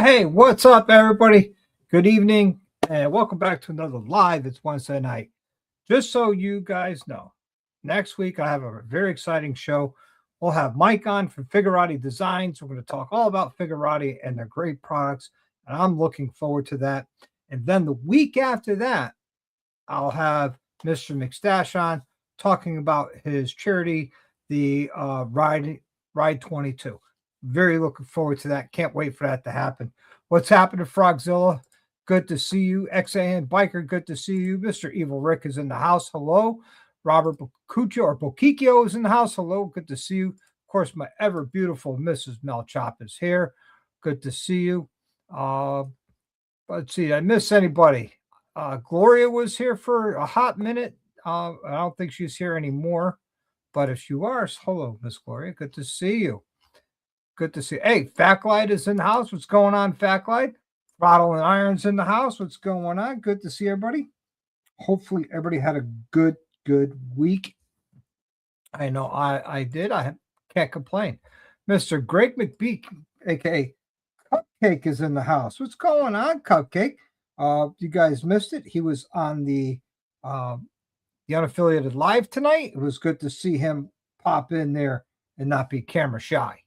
Hey, what's up, everybody? Good evening, and welcome back to another live. It's Wednesday night. Just so you guys know, next week I have a very exciting show. We'll have Mike on from Figurati Designs. We're going to talk all about Figurati and their great products, and I'm looking forward to that. And then the week after that, I'll have Mr. McStash on talking about his charity, the Ride 22. Very looking forward to that. Can't wait for that to happen. What's happening, Frogzilla? Good to see you. XAN Biker, good to see you. Mr. Evil Rick is in the house. Hello. Robert Bocuccio or Boquicio is in the house. Hello. Good to see you. Of course, my ever beautiful Mrs. Mel Chop is here. Good to see you. Let's see. Did I miss anybody? Gloria was here for a hot minute. I don't think she's here anymore. But if you are, hello, Miss Gloria. Good to see you. Good to see you. Hey, Fatlight is in the house. What's going on, Fatlight? Throttle and Iron's in the house. What's going on? Good to see everybody. Hopefully everybody had a good week. I know I did. I can't complain. Mr. Greg McBeak, aka Cupcake, is in the house. What's going on, Cupcake? You guys missed it. He was on the unaffiliated live tonight. It was good to see him pop in there and not be camera shy.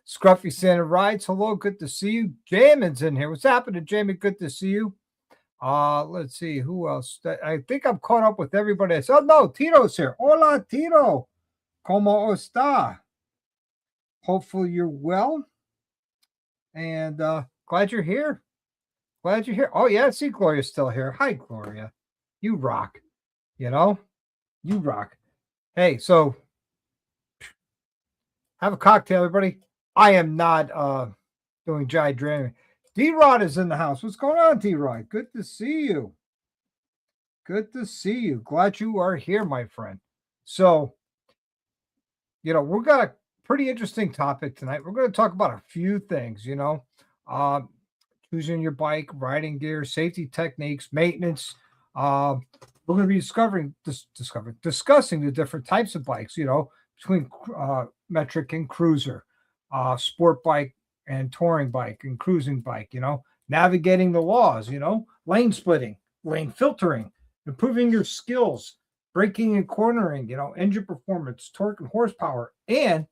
Scruffy Santa Rides, hello, good to see you. Jamin's in here. What's happening, Jamie? Good to see you. Let's see who else. I think I'm caught up with everybody else. Oh no, Tito's here. Hola, Tito. Como está? Hopefully you're well. And glad you're here. Glad you're here. Oh yeah, I see Gloria's still here. Hi, Gloria. You rock. You know, you rock. Hey, so have a cocktail, everybody. I am not doing Jai Dreaming. D-Rod is in the house. What's going on, D-Rod? Good to see you. Good to see you. Glad you are here, my friend. So, we've got a pretty interesting topic tonight. We're going to talk about a few things, choosing your bike, riding gear, safety techniques, maintenance. We're going to be discussing the different types of bikes, between metric and cruiser, sport bike and touring bike and cruising bike, navigating the laws, lane splitting, lane filtering, improving your skills, braking and cornering, engine performance, torque and horsepower, and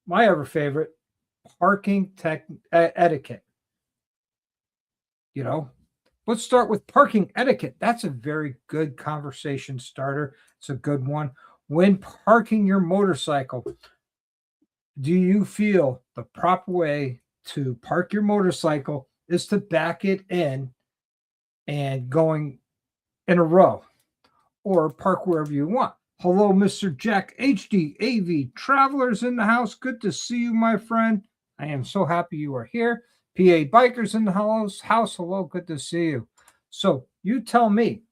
my ever favorite, parking etiquette. Let's start with parking etiquette. That's a very good conversation starter. It's a good one. When parking your motorcycle, do you feel the proper way to park your motorcycle is to back it in and going in a row or park wherever you want? Hello, Mr. Jack HD AV Travelers in the house. Good to see you, my friend. I am so happy you are here. PA Bikers in the house. Hello, good to see you. So you tell me,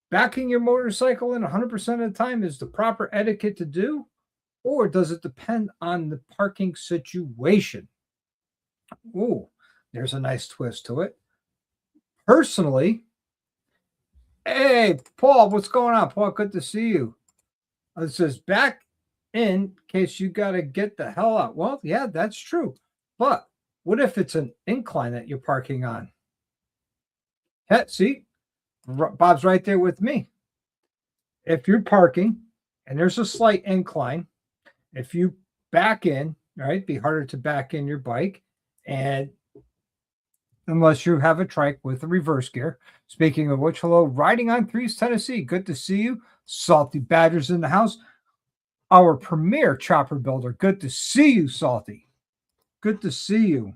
backing your motorcycle in 100% of the time is the proper etiquette to do, or does it depend on the parking situation? Ooh, there's a nice twist to it. Personally, hey, Paul, what's going on? Paul, good to see you. It says back in case you got to get the hell out. Well, yeah, that's true. But what if it's an incline that you're parking on? See, Bob's right there with me. If you're parking and there's a slight incline, if you back in, right, it'd be harder to back in your bike, and unless you have a trike with a reverse gear. Speaking of which, hello, Riding on Threes, Tennessee. Good to see you. Salty Badgers in the house. Our premier chopper builder. Good to see you, Salty. Good to see you.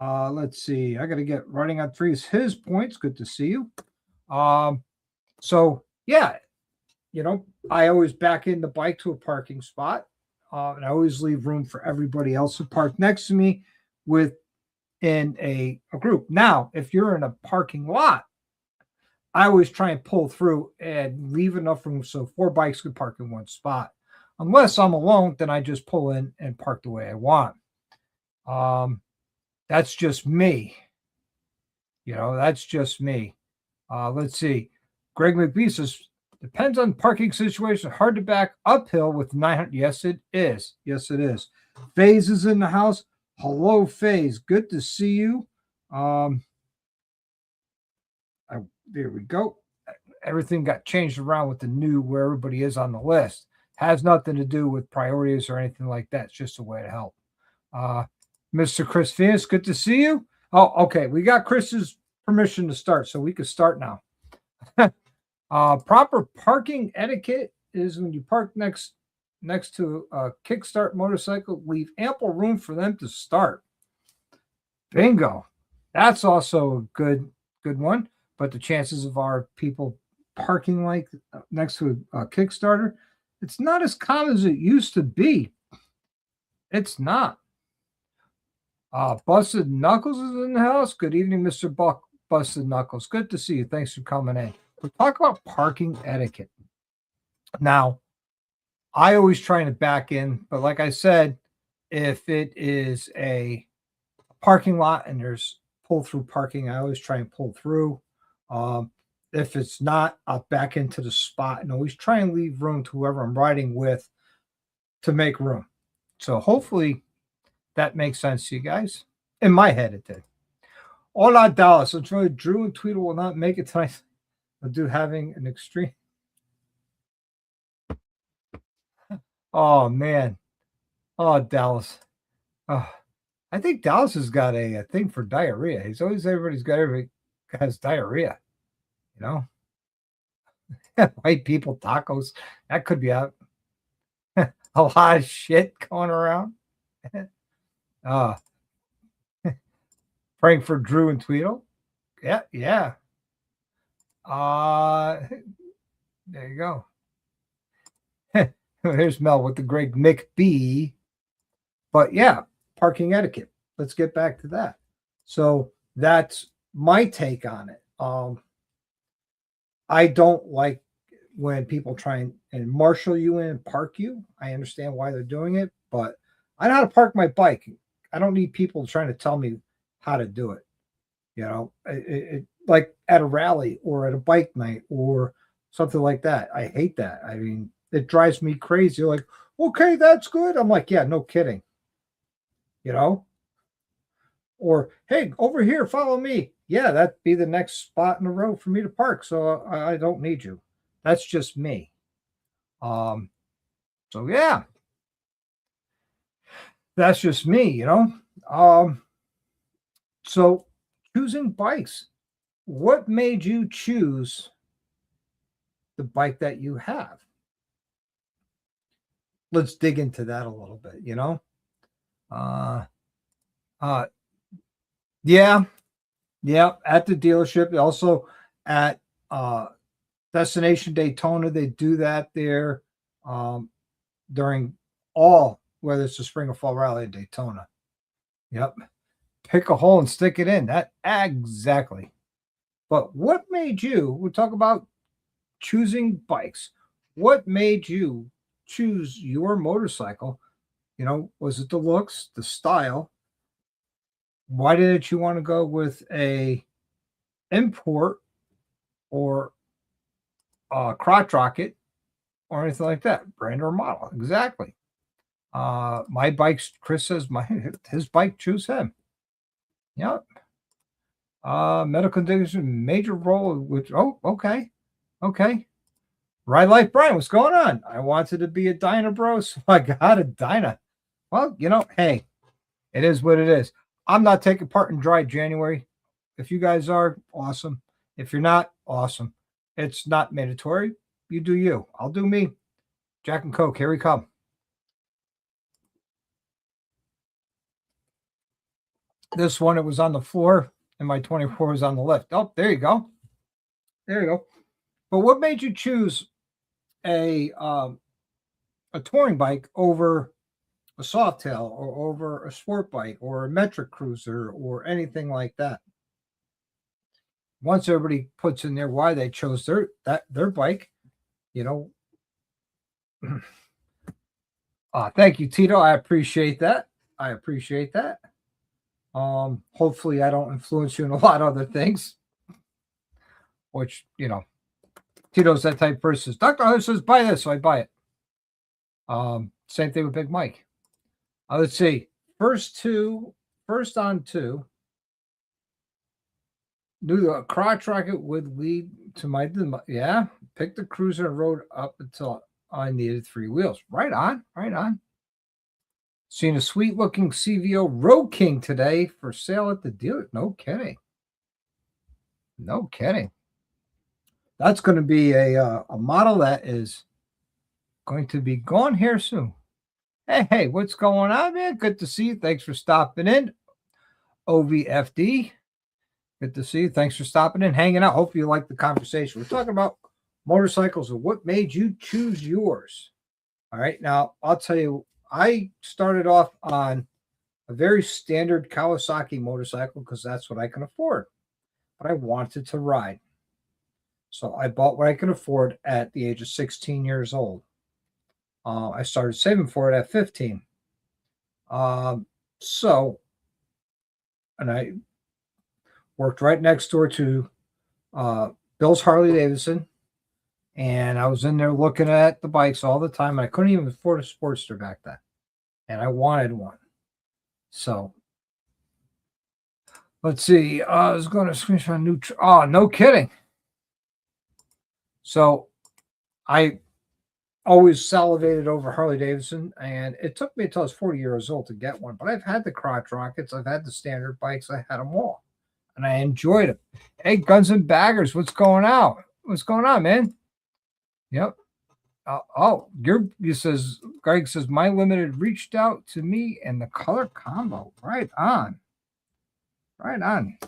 Let's see. I got to get Riding on Threes his points. Good to see you. So yeah, I always back in the bike to a parking spot, and I always leave room for everybody else to park next to me within a group. Now, if you're in a parking lot, I always try and pull through and leave enough room so 4 bikes could park in one spot. Unless I'm alone, then I just pull in and park the way I want. That's just me. That's just me. Let's see. Greg McBee says Depends on parking situation. Hard to back uphill with 900. Yes, it is. Yes, it is. Faze is in the house. Hello, Faze. Good to see you. There we go. Everything got changed around with the new where everybody is on the list. Has nothing to do with priorities or anything like that. It's just a way to help. Mr. Chris Venus, good to see you. Oh, okay. We got Chris's permission to start, so we can start now. Proper parking etiquette is when you park next to a kickstart motorcycle, leave ample room for them to start. Bingo. That's also a good one. But the chances of our people parking like next to a Kickstarter, it's not as common as it used to be. It's not. Busted Knuckles is in the house. Good evening, Mr. Busted Knuckles. Good to see you. Thanks for coming in. We're talking about parking etiquette. Now, I always try to back in, but like I said, if it is a parking lot and there's pull-through parking, I always try and pull through. If it's not, I'll back into the spot and always try and leave room to whoever I'm riding with to make room. So hopefully that makes sense to you guys. In my head, it did. Hola, Dallas. I'm sure Drew and Tweedle will not make it tonight. I'll do having an extreme. Oh, man. Oh, Dallas. Oh, I think Dallas has got a thing for diarrhea. Everybody has diarrhea. You know, white people tacos. That could be out. A lot of shit going around. Praying for Drew and Tweedle. Yeah. There you go. There's Mel with the great Mick B. But yeah, parking etiquette. Let's get back to that. So that's my take on it. I don't like when people try and marshal you in and park you. I understand why they're doing it, but I know how to park my bike. I don't need people trying to tell me how to do it. You know, like at a rally or at a bike night or something like that. I hate that. I mean, it drives me crazy. You're like, okay, that's good. I'm like, yeah, no kidding. You know? Or, hey, over here, follow me. Yeah, that'd be the next spot in the road for me to park. So I don't need you. That's just me. So yeah. That's just me, you know. So choosing bikes. What made you choose the bike that you have? Let's dig into that a little bit, you know. Yeah, at the dealership. Also at Destination Daytona, they do that there during whether it's the spring or fall rally at Daytona. Yep. Pick a hole and stick it in. That exactly. But what made you, we'll talk about choosing bikes. What made you choose your motorcycle? You know, was it the looks, the style? Why didn't you want to go with a import or a crotch rocket or anything like that? Brand or model. Exactly. My bike's, Chris says his bike, choose him. Yep. Medical condition, major role, which, okay. Ride Life Brian, what's going on? I wanted to be a Dyna bro, so I got a Dyna. Well, you know, hey, it is what it is. I'm not taking part in Dry January. If you guys are, awesome. If you're not, awesome. It's not mandatory. You do you. I'll do me. Jack and Coke, here we come. This one, it was on the floor, and my 24 was on the lift. Oh, there you go. But what made you choose a touring bike over a Softail or over a sport bike or a metric cruiser or anything like that? Once everybody puts in there why they chose their bike, you know. Thank you, Tito. I appreciate that. Hopefully I don't influence you in a lot of other things, which, you know, Tito's that type of person. Dr. Harley says, buy this, so I buy it. Same thing with Big Mike. Let's see. First on two. Knew the crotch rocket would lead to my yeah. Picked the cruiser and rode up until I needed 3 wheels. Right on, right on. Seen a sweet looking CVO Road King today for sale at the dealer. No kidding. No kidding. That's going to be a model that is going to be gone here soon. Hey, what's going on, man? Good to see you. Thanks for stopping in. OVFD. Good to see you. Thanks for stopping in, hanging out. Hope you like the conversation. We're talking about motorcycles and what made you choose yours. All right. Now, I'll tell you, I started off on a very standard Kawasaki motorcycle because that's what I can afford. But I wanted to ride. So I bought what I could afford at the age of 16 years old. I started saving for it at 15. And I worked right next door to Bill's Harley Davidson. And I was in there looking at the bikes all the time. And I couldn't even afford a Sportster back then. And I wanted one. So let's see. I was going to screenshot a new. Oh, no kidding. So I always salivated over Harley Davidson, and it took me until I was 40 years old to get one. But I've had the crotch rockets, I've had the standard bikes, I had them all, and I enjoyed them. Hey, Guns and Baggers, what's going on? What's going on, man? Yep. Greg says My Limited reached out to me and the color combo. Right on. Right on.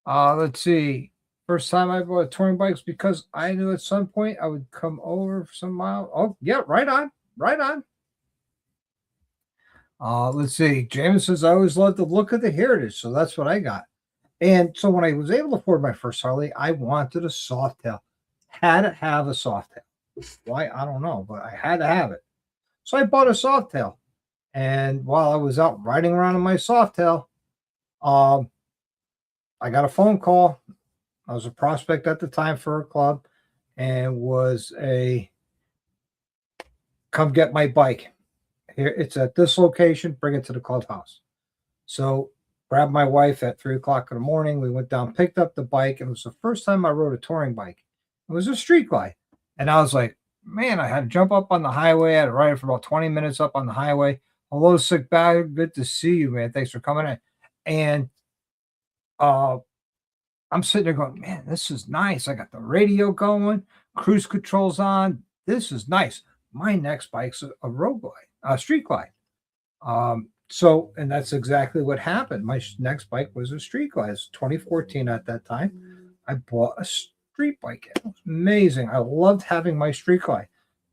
Let's see. First time I bought touring bikes because I knew at some point I would come over for some miles. Oh, yeah, right on. Right on. Let's see. James says I always loved the look of the Heritage, so that's what I got. And so when I was able to afford my first Harley, I wanted a Softail. Had to have a Softail. Why? I don't know, but I had to have it. So I bought a Softail. And while I was out riding around in my Softail, I got a phone call. I was a prospect at the time for a club and was come get my bike. Here, it's at this location, bring it to the clubhouse. So grabbed my wife at 3:00 in the morning. We went down, picked up the bike, and it was the first time I rode a touring bike. It was a street glide. And I was like, man, I had to jump up on the highway. I had to ride it for about 20 minutes up on the highway. Hello, sick bag. Good to see you, man. Thanks for coming in. And I'm sitting there going, man, this is nice. I got the radio going, cruise controls on. This is nice. My next bike's a road glide, a street glide. And that's exactly what happened. My next bike was a street glide. It's 2014 at that time. I bought a street bike. It was amazing. I loved having my street glide.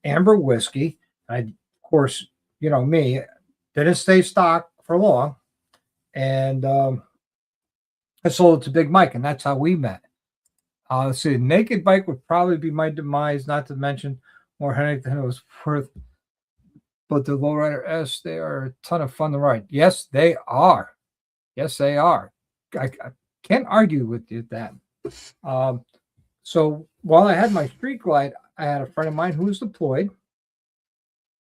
Amber whiskey. Of course, you know me, didn't stay stock for long. And I sold it to Big Mike, and that's how we met. Let's see, naked bike would probably be my demise, not to mention more headache than it was worth. But the Lowrider S, they are a ton of fun to ride. Yes, they are. Yes, they are. I can't argue with you that. So while I had my street glide, I had a friend of mine who was deployed,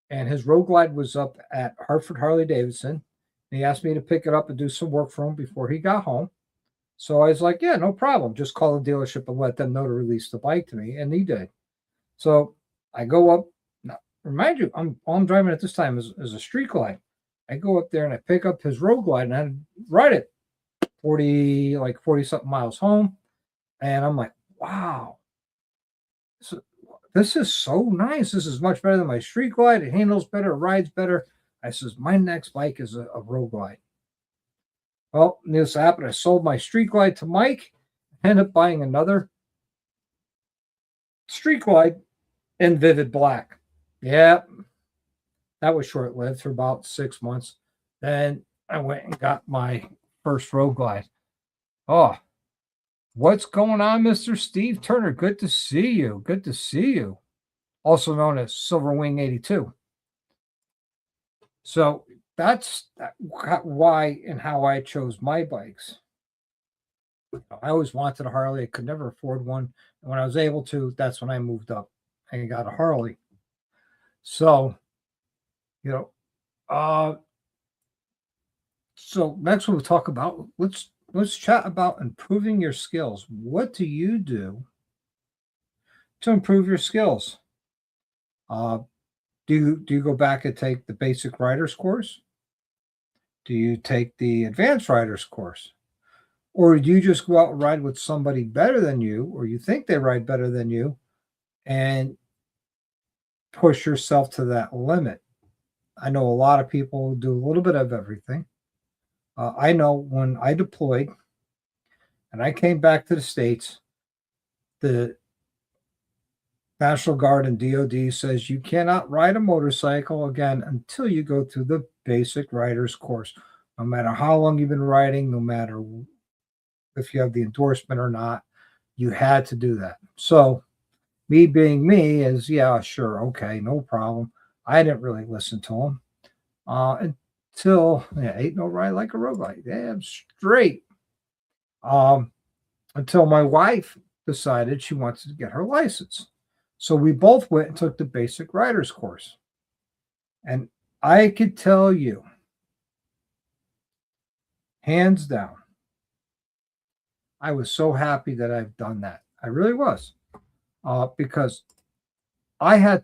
and his road glide was up at Hartford Harley Davidson. And he asked me to pick it up and do some work for him before he got home. So I was like, yeah, no problem. Just call the dealership and let them know to release the bike to me. And he did. So I go up. Now, remind you, all I'm driving at this time is a street glide. I go up there and I pick up his road glide and I ride it 40 something miles home. And I'm like, wow, this is so nice. This is much better than my street glide. It handles better, rides better. I says, my next bike is a road glide. Well, this happened. I sold my street glide to Mike. Ended up buying another street glide in vivid black. Yeah, that was short-lived for about 6 months. Then I went and got my first road glide. Oh, what's going on, Mr. Steve Turner? Good to see you. Good to see you. Also known as Silver Wing 82. So that's why and how I chose my bikes. I always wanted a Harley. I could never afford one. And when I was able to, that's when I moved up and got a Harley. So, you know, uh, so next we'll talk about let's chat about improving your skills. What do you do to improve your skills? Uh, do you go back and take the basic writers course? Do you take the advanced writers course? Or do you just go out and ride with somebody better than you, or you think they ride better than you, and push yourself to that limit? I know a lot of people do a little bit of everything. I know when I deployed and I came back to the States, the National Guard and DOD says you cannot ride a motorcycle again until you go through the basic rider's course. No matter how long you've been riding, no matter if you have the endorsement or not, you had to do that. So, me being me is, yeah, sure, okay, no problem. I didn't really listen to him until, yeah, ain't no ride like a robot. Damn straight. Um, until my wife decided she wants to get her license. So we both went and took the basic rider's course. And I could tell you, hands down, I was so happy that I've done that. I really was. Because I had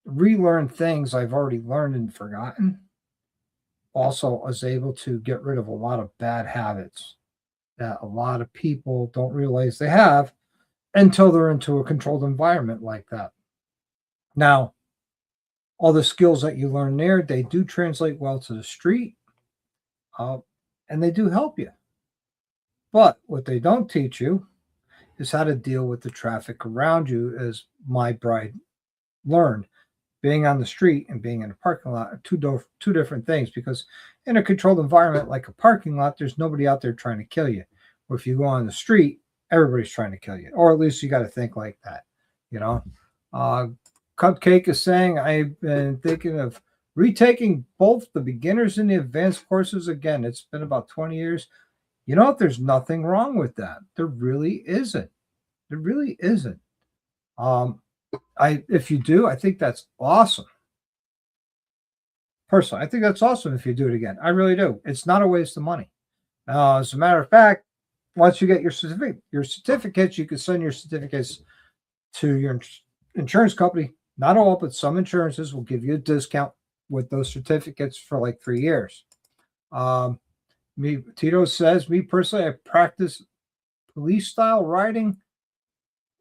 relearned things I've already learned and forgotten. Also, I was able to get rid of a lot of bad habits that a lot of people don't realize they have until they're into a controlled environment like that. Now, all the skills that you learn there, they do translate well to the street, uh, and they do help you. But what they don't teach you is how to deal with the traffic around you, as my bride learned. Being on the street and being in a parking lot are two different things, because in a controlled environment like a parking lot, there's nobody out there trying to kill you. Or if you go on the street, everybody's trying to kill you, or at least you got to think like that, you know. Uh, Cupcake is saying, I've been thinking of retaking both the beginners and the advanced courses again. It's been about 20 years. You know, there's nothing wrong with that. There really isn't. There really isn't. Um, if you do, I think that's awesome. Personally, I think that's awesome if you do it again. I really do. It's not a waste of money. As a matter of fact, once you get your certificates, you can send your certificates to your insurance company. Not all, but some insurances will give you a discount with those certificates for like 3 years. Tito says, me personally, I practice police style riding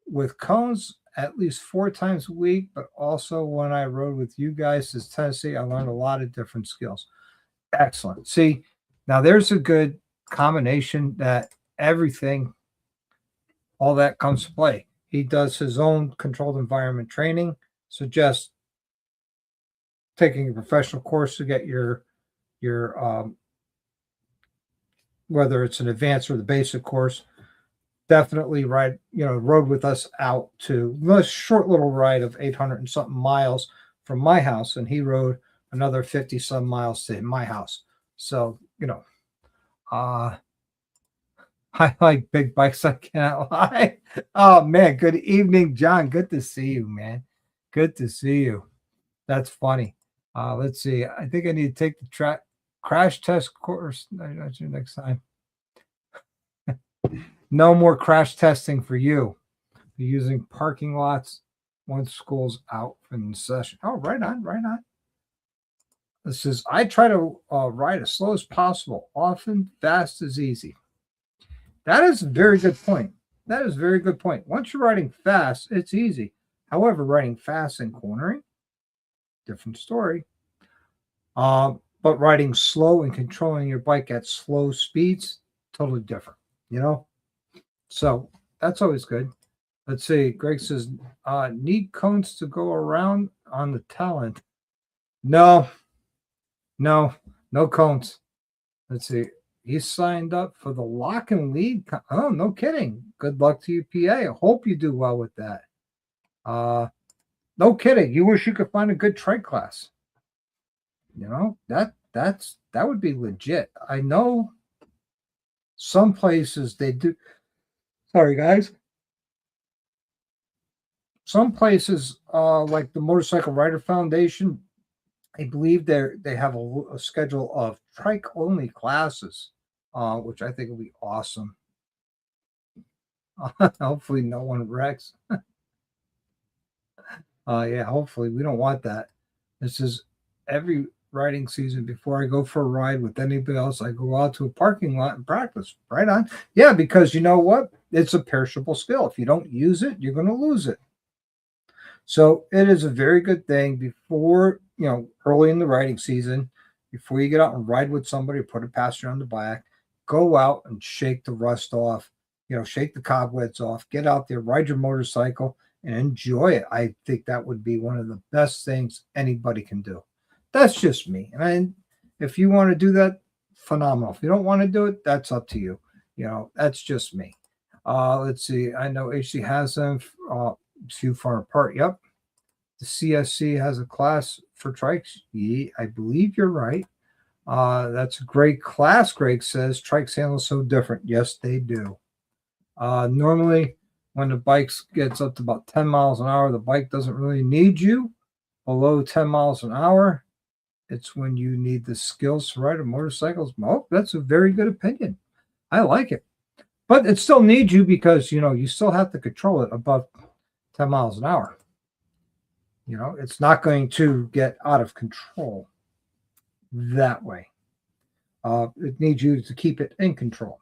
with cones at least 4 times a week, but also when I rode with you guys as Tennessee, I learned a lot of different skills. Excellent. See, now there's a good combination that everything, all that comes to play. He does his own controlled environment training, suggests taking a professional course to get your whether it's an advanced or the basic course. Definitely rode with us out to a short little ride of 800 and something miles from my house, and he rode another 50 some miles to my house. So, uh, I like big bikes. I can't lie. Oh man, good evening, John. Good to see you, man. Good to see you. That's funny. Let's see. I think I need to take the crash test course next time. No more crash testing for you. You're using parking lots once school's out from session. Oh, right on, right on. This is, I try to ride as slow as possible. Often fast is easy. That is a very good point. That is a very good point. Once you're riding fast, it's easy. However, riding fast and cornering, different story. But riding slow and controlling your bike at slow speeds, totally different, you know? So that's always good. Let's see. Greg says, need cones to go around on the talent. No, no cones. Let's see. He signed up for the lock and lead. Oh, no kidding. Good luck to you, PA. I hope you do well with that. No kidding. You wish you could find a good trade class. That would be legit. I know Some places they do. Sorry, guys. Some places, like the Motorcycle Rider Foundation, I believe they have a schedule of trike only classes, which I think will be awesome. Hopefully, no one wrecks. Yeah, hopefully we don't want that. This is every riding season. Before I go for a ride with anybody else, I go out to a parking lot and practice. Right on. Yeah, because you know what? It's a perishable skill. If you don't use it, you're going to lose it. So it is a very good thing before, early in the riding season, before you get out and ride with somebody, put a passenger on the back, go out and shake the rust off, shake the cobwebs off, get out there, ride your motorcycle and enjoy it. I think that would be one of the best things anybody can do. That's just me. And if you want to do that, phenomenal. If you don't want to do it, that's up to you. That's just me. Let's see. I know HC has them. Too far apart. Yep. The CSC has a class for trikes. Yeah, I believe you're right. That's a great class. Greg says trikes handle so different. Yes, they do. Normally, when the bike gets up to about 10 miles an hour, the bike doesn't really need you. Below 10 miles an hour, it's when you need the skills to ride a motorcycle. Oh, that's a very good opinion. I like it. But it still needs you because, you still have to control it above 10 miles an hour. It's not going to get out of control that way. It needs you to keep it in control,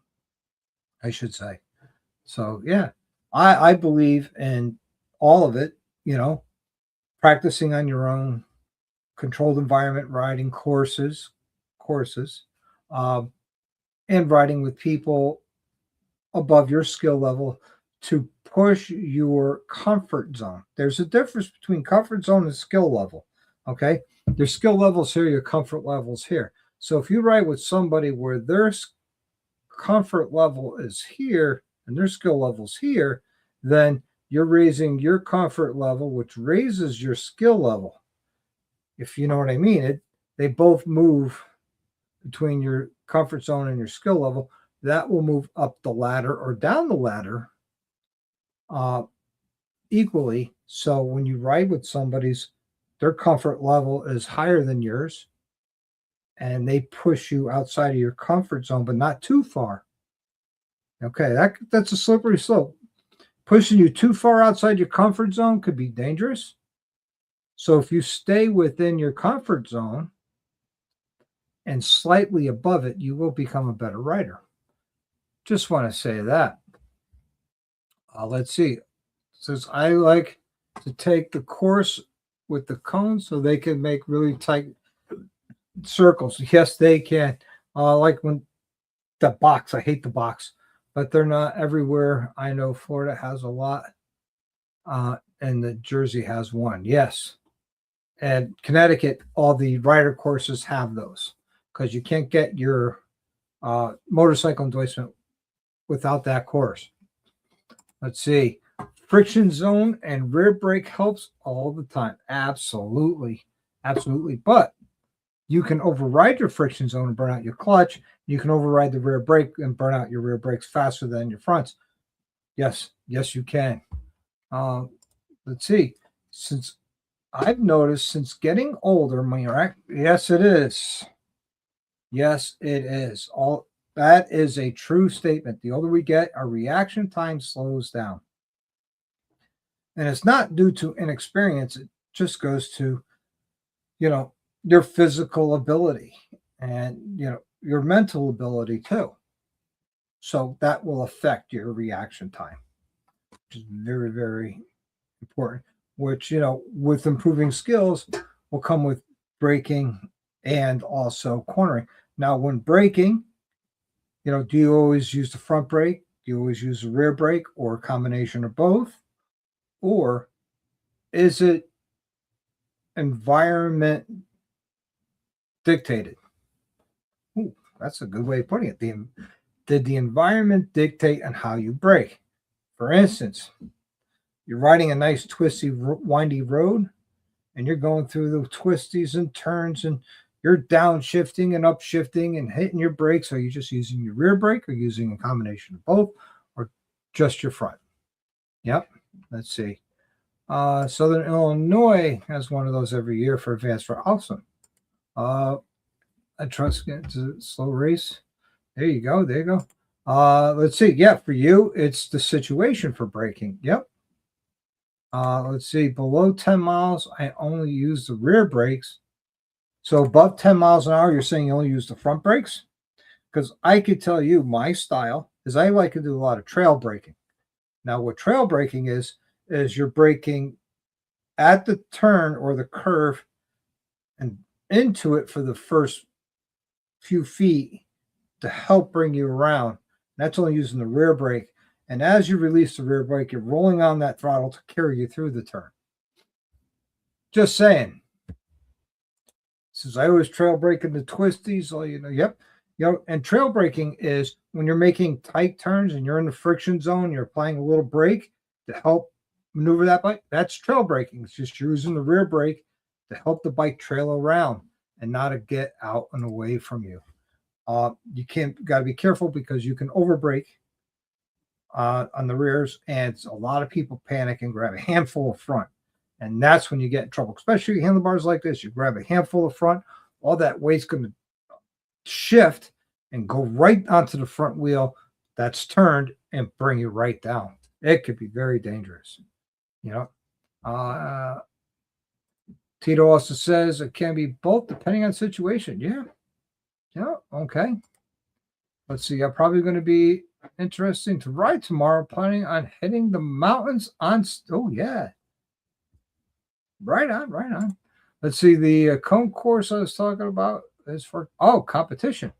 I should say. So, yeah, I believe in all of it, practicing on your own, controlled environment riding courses, um, and riding with people above your skill level to push your comfort zone. There's a difference between comfort zone and skill level. Okay. Your skill levels here, your comfort levels here. So if you ride with somebody where their comfort level is here and their skill level's here, then you're raising your comfort level, which raises your skill level. If you know what I mean, they both move between your comfort zone and your skill level. That will move up the ladder or down the ladder equally. So when you ride with their comfort level is higher than yours, and they push you outside of your comfort zone, but not too far. Okay, that's a slippery slope. Pushing you too far outside your comfort zone could be dangerous. So if you stay within your comfort zone and slightly above it, you will become a better rider. Just want to say that. Let's see. It says I like to take the course with the cones so they can make really tight circles. Yes, they can. Like when the box, I hate the box, but they're not everywhere. I know Florida has a lot, and the Jersey has one. Yes. And Connecticut, all the rider courses have those because you can't get your motorcycle endorsement without that course. Let's see. Friction zone and rear brake helps all the time. Absolutely. Absolutely. But you can override your friction zone and burn out your clutch. You can override the rear brake and burn out your rear brakes faster than your fronts. Yes. Yes, you can. Let's see. Since I've noticed since getting older, yes, it is. Yes, it is. All that is a true statement. The older we get, our reaction time slows down. And it's not due to inexperience. It just goes to, your physical ability and, your mental ability too. So that will affect your reaction time, which is very, very important, which, with improving skills will come with braking and also cornering. Now, when braking, do you always use the front brake? Do you always use the rear brake or a combination of both? Or is it environment dictated? Ooh, that's a good way of putting it. Did the environment dictate on how you brake? For instance, you're riding a nice twisty, windy road, and you're going through the twisties and turns, and you're downshifting and upshifting and hitting your brakes. Are you just using your rear brake or using a combination of both or just your front? Yep. Let's see. Southern Illinois has one of those every year for advanced for awesome. I trust it's a slow race. There you go. There you go. Let's see. Yeah, for you, it's the situation for braking. Yep. Let's see. Below 10 miles, I only use the rear brakes. So above 10 miles an hour, you're saying you only use the front brakes? Because I could tell you my style is I like to do a lot of trail braking. Now, what trail braking is you're braking at the turn or the curve and into it for the first few feet to help bring you around. That's only using the rear brake. And as you release the rear brake, you're rolling on that throttle to carry you through the turn. Just saying. Since I always trail brake in the twisties, yep. And trail braking is when you're making tight turns and you're in the friction zone, you're applying a little brake to help maneuver that bike. That's trail braking. It's just using the rear brake to help the bike trail around and not to get out and away from you. You got to be careful because you can overbrake on the rears, and a lot of people panic and grab a handful of front. And that's when you get in trouble, especially handlebars like this. You grab a handful of front, all that weight's going to shift and go right onto the front wheel that's turned and bring you right down. It could be very dangerous. Tito also says it can be both depending on situation. Yeah. Okay. Let's see. I'm probably going to be interesting to ride tomorrow, planning on hitting the mountains on. Oh, yeah. Right on. Let's see. The cone course I was talking about is for, competition.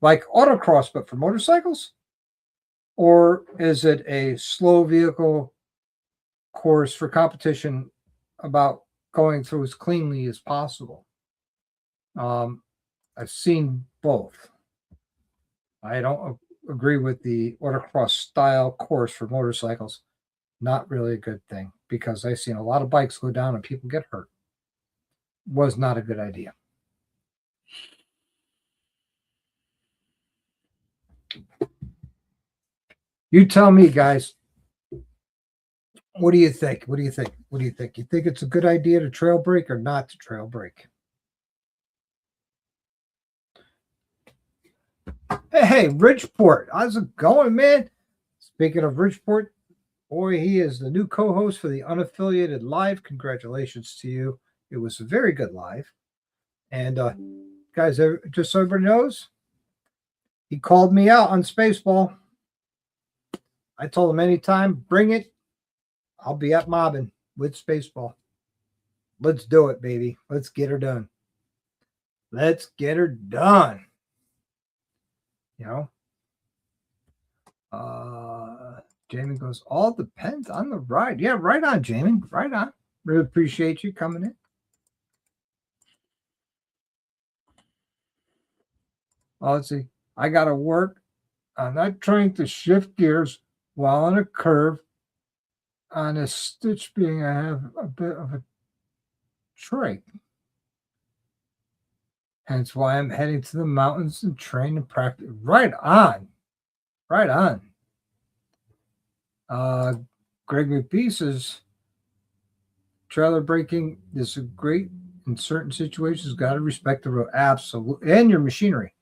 Like autocross, but for motorcycles? Or is it a slow vehicle course for competition about going through as cleanly as possible? I've seen both. I don't agree with the autocross style course for motorcycles. Not really a good thing because I've seen a lot of bikes go down and people get hurt. Was not a good idea. You tell me, guys. What do you think? You think it's a good idea to trail brake or not to trail brake? Hey, Ridgeport. How's it going, man? Speaking of Ridgeport, boy, he is the new co-host for the Unaffiliated Live. Congratulations to you. It was a very good live. And guys, just so everybody knows, he called me out on Spaceball. I told him anytime, bring it. I'll be at mobbing with Spaceball. Let's do it, baby. Let's get her done. Jamie goes, all depends on the ride. Yeah, right on, Jamie. Right on. Really appreciate you coming in. Let's see. I got to work. I'm not trying to shift gears while on a curve. On a stitch being, I have a bit of a trike. Hence why I'm heading to the mountains and train and practice. Right on. Greg McBee says trailer braking is a great in certain situations. Got to respect the road. Absolutely. And your machinery.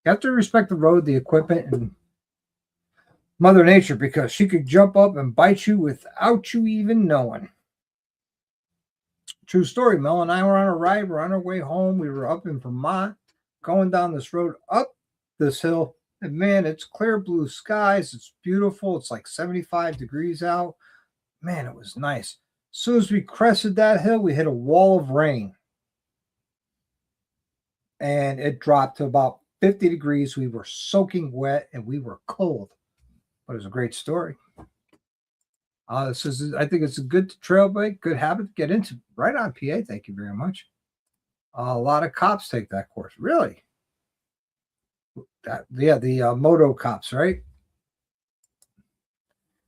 You have to respect the road, the equipment, and Mother Nature because she could jump up and bite you without you even knowing. True story. Mel and I were on a ride. We're on our way home. We were up in Vermont, going down this road, up this hill. And man, it's clear blue skies. It's beautiful. It's like 75 degrees out. Man, it was nice. As soon as we crested that hill, we hit a wall of rain. And it dropped to about 50 degrees. We were soaking wet and we were cold. But it was a great story. I think it's a good trail bike, good habit to get into. Right on, PA. Thank you very much. A lot of cops take that course. Really? The moto cops, right?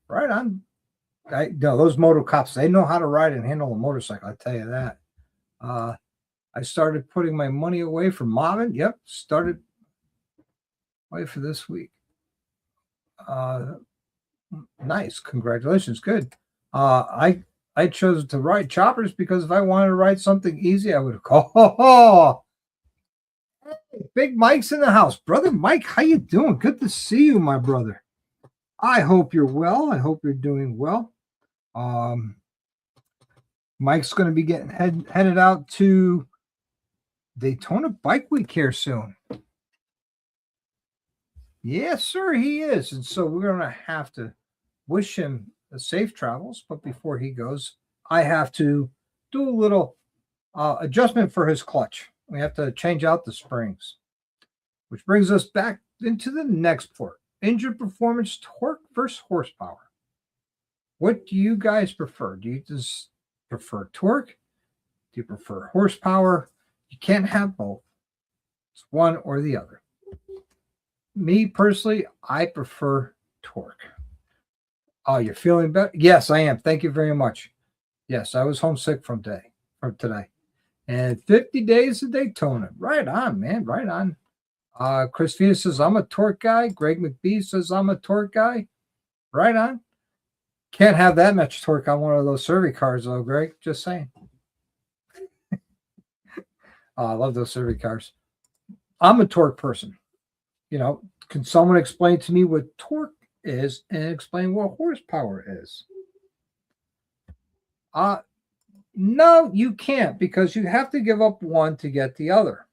Right on. No, those moto cops, they know how to ride and handle a motorcycle. I tell you that. I I started putting my money away for mobbing. Yep, started away for this week. Nice, congratulations, good. I chose to ride choppers because if I wanted to ride something easy, I would have called. Oh, Big Mike's in the house, brother Mike. How you doing? Good to see you, my brother. I hope you're well. I hope you're doing well. Mike's going to be getting headed out to Daytona Bike Week here soon. Yes, sir, he is. And so we're going to have to wish him safe travels. But before he goes, I have to do a little adjustment for his clutch. We have to change out the springs, which brings us back into the next part. Engine performance, torque versus horsepower. What do you guys prefer? Do you just prefer torque? Do you prefer horsepower? You can't have both. It's one or the other. Me personally, I prefer torque. Oh, you're feeling better? Yes, I am. Thank you very much. Yes, I was homesick from today. And 50 days of Daytona. Right on, man. Right on. Chris Vita says, I'm a torque guy. Greg McBee says, I'm a torque guy. Right on. Can't have that much torque on one of those survey cars, though, Greg. Just saying. I love those survey cars. I'm a torque person. Can someone explain to me what torque is and explain what horsepower is? No, you can't, because you have to give up one to get the other.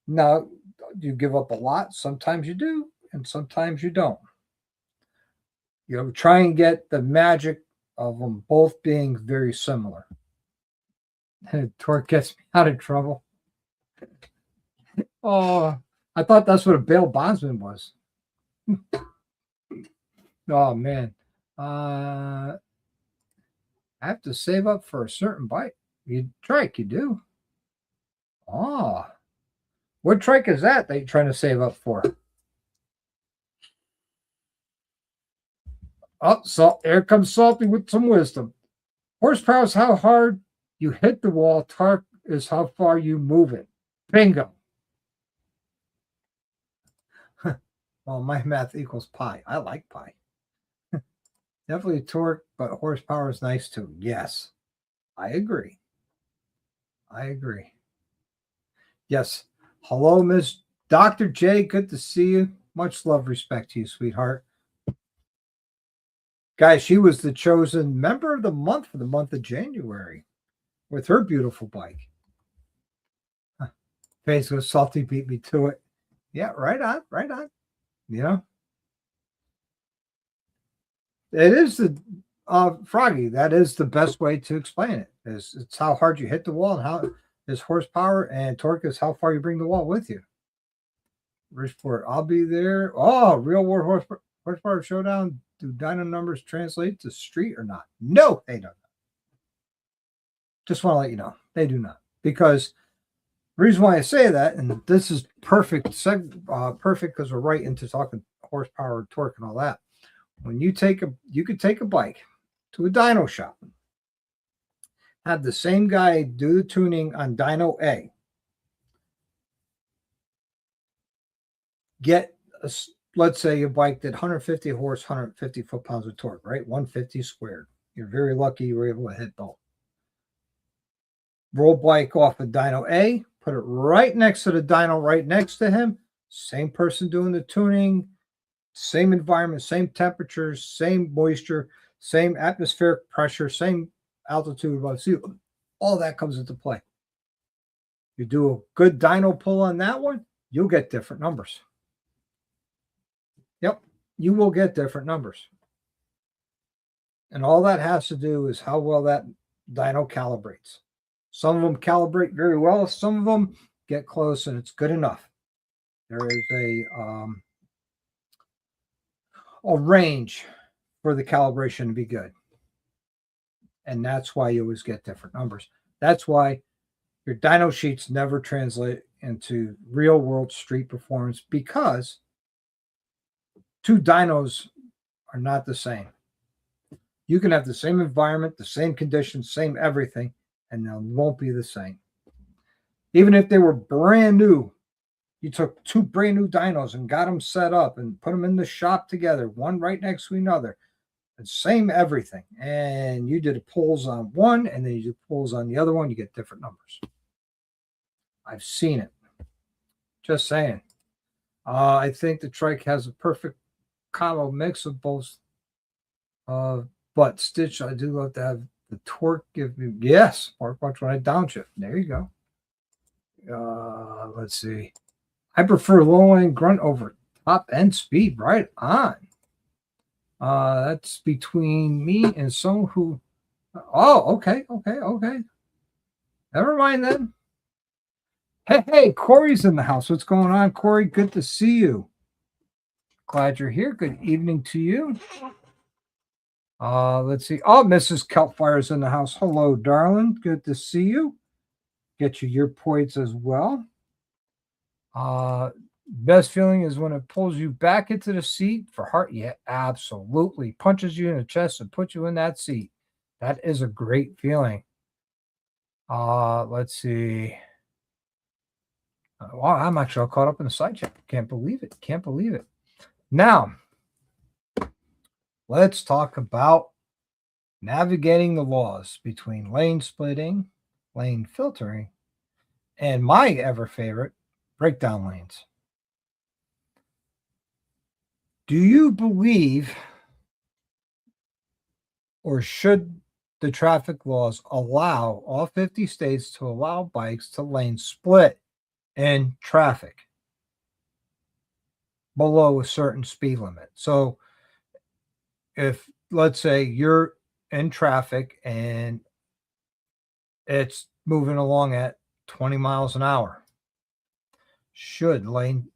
Now, you give up a lot. Sometimes you do, and sometimes you don't. Try and get the magic of them both being very similar. Torque gets me out of trouble. Oh, I thought that's what a bail bondsman was. Oh, man. I have to save up for a certain bike. Trike, you do? Oh. What trike is that you're trying to save up for? Oh, so here comes Salty with some wisdom. Horsepower is how hard you hit the wall. Torque is how far you move it. Bingo. Well, my math equals pi. I like pi. Definitely torque, but horsepower is nice too. Yes, I agree. Yes. Hello, Miss Dr. J. Good to see you. Much love, respect to you, sweetheart. Guys, she was the chosen member of the month for the month of January with her beautiful bike. Facebook Salty beat me to it. Yeah, right on. It is the Froggy. That is the best way to explain it. It's how hard you hit the wall, and how is horsepower, and torque is how far you bring the wall with you. Richport, I'll be there. Oh, real world horsepower showdown. Do dyno numbers translate to street or not? No, they don't. Just want to let you know, they do not. Because the reason why I say that, and this is perfect because we're right into talking horsepower, torque, and all that. When you could take a bike to a dyno shop, have the same guy do the tuning on dyno A, get let's say a bike that 150 horse, 150 foot-pounds of torque, right? 150 squared. You're very lucky you were able to hit both. Roll bike off of dyno A, put it right next to the dyno right next to him. Same person doing the tuning, same environment, same temperatures, same moisture, same atmospheric pressure, same altitude above sea. All that comes into play. You do a good dyno pull on that one, you'll get different numbers. Yep, you will get different numbers. And all that has to do is how well that dyno calibrates. Some of them calibrate very well. Some of them get close and it's good enough. There is a range for the calibration to be good. And that's why you always get different numbers. That's why your dyno sheets never translate into real world street performance, because two dynos are not the same. You can have the same environment, the same conditions, same everything, and they won't be the same. Even if they were brand new, you took two brand new dynos and got them set up and put them in the shop together, one right next to another, the same everything. And you did pulls on one and then you do pulls on the other one, you get different numbers. I've seen it. Just saying. I think the trike has a perfect combo mix of both. But Stitch, I do love to have the torque give me, yes, more punch when I downshift. There you go. Let's see. I prefer low end grunt over top end speed. Right on. That's between me and someone who. Oh, okay. Never mind then. Hey, Corey's in the house. What's going on, Corey? Good to see you. Glad you're here. Good evening to you. Let's see. Oh, Mrs. Kelpfire's in the house. Hello, darling. Good to see you. Get you your points as well. Best feeling is when it pulls you back into the seat for heart. Yeah, absolutely. Punches you in the chest and puts you in that seat. That is a great feeling. Let's see. Wow, I'm actually all caught up in the side check. Can't believe it. Now, let's talk about navigating the laws between lane splitting, lane filtering, and my ever favorite, breakdown lanes. Do you believe, or should the traffic laws allow all 50 states to allow bikes to lane split in traffic below a certain speed limit? So if, let's say, you're in traffic and it's moving along at 20 miles an hour, should lane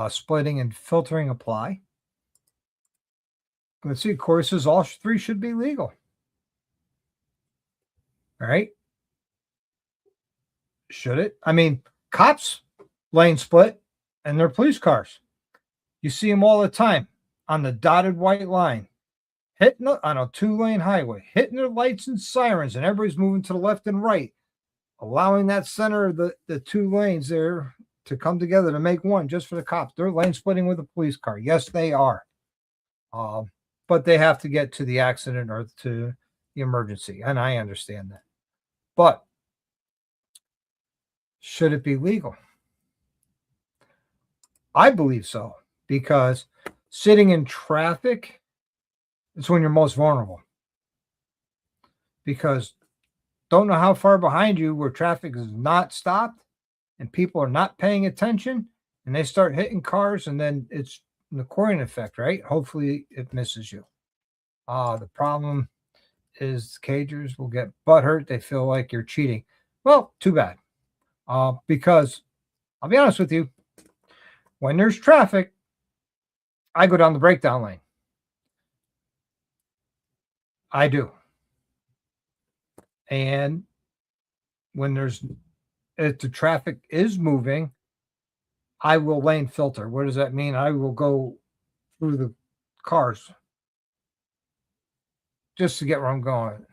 splitting and filtering apply? Let's see. Corey says all three should be legal. All right. Should it? I mean, cops lane split and they're police cars. You see them all the time on the dotted white line, hitting on a 2-lane highway, hitting their lights and sirens, and everybody's moving to the left and right, allowing that center of the 2 lanes there to come together to make one just for the cops. They're lane splitting with a police car. Yes, they are. But they have to get to the accident or to the emergency, and I understand that. But should it be legal? I believe so, because sitting in traffic is when you're most vulnerable. Because don't know how far behind you where traffic is not stopped and people are not paying attention and they start hitting cars, and then it's an accordion effect, right? Hopefully it misses you. The problem is cagers will get butthurt. They feel like you're cheating. Well, too bad. Because I'll be honest with you, when there's traffic, I go down the breakdown lane. I do. And when if the traffic is moving, I will lane filter. What does that mean? I will go through the cars just to get where I'm going,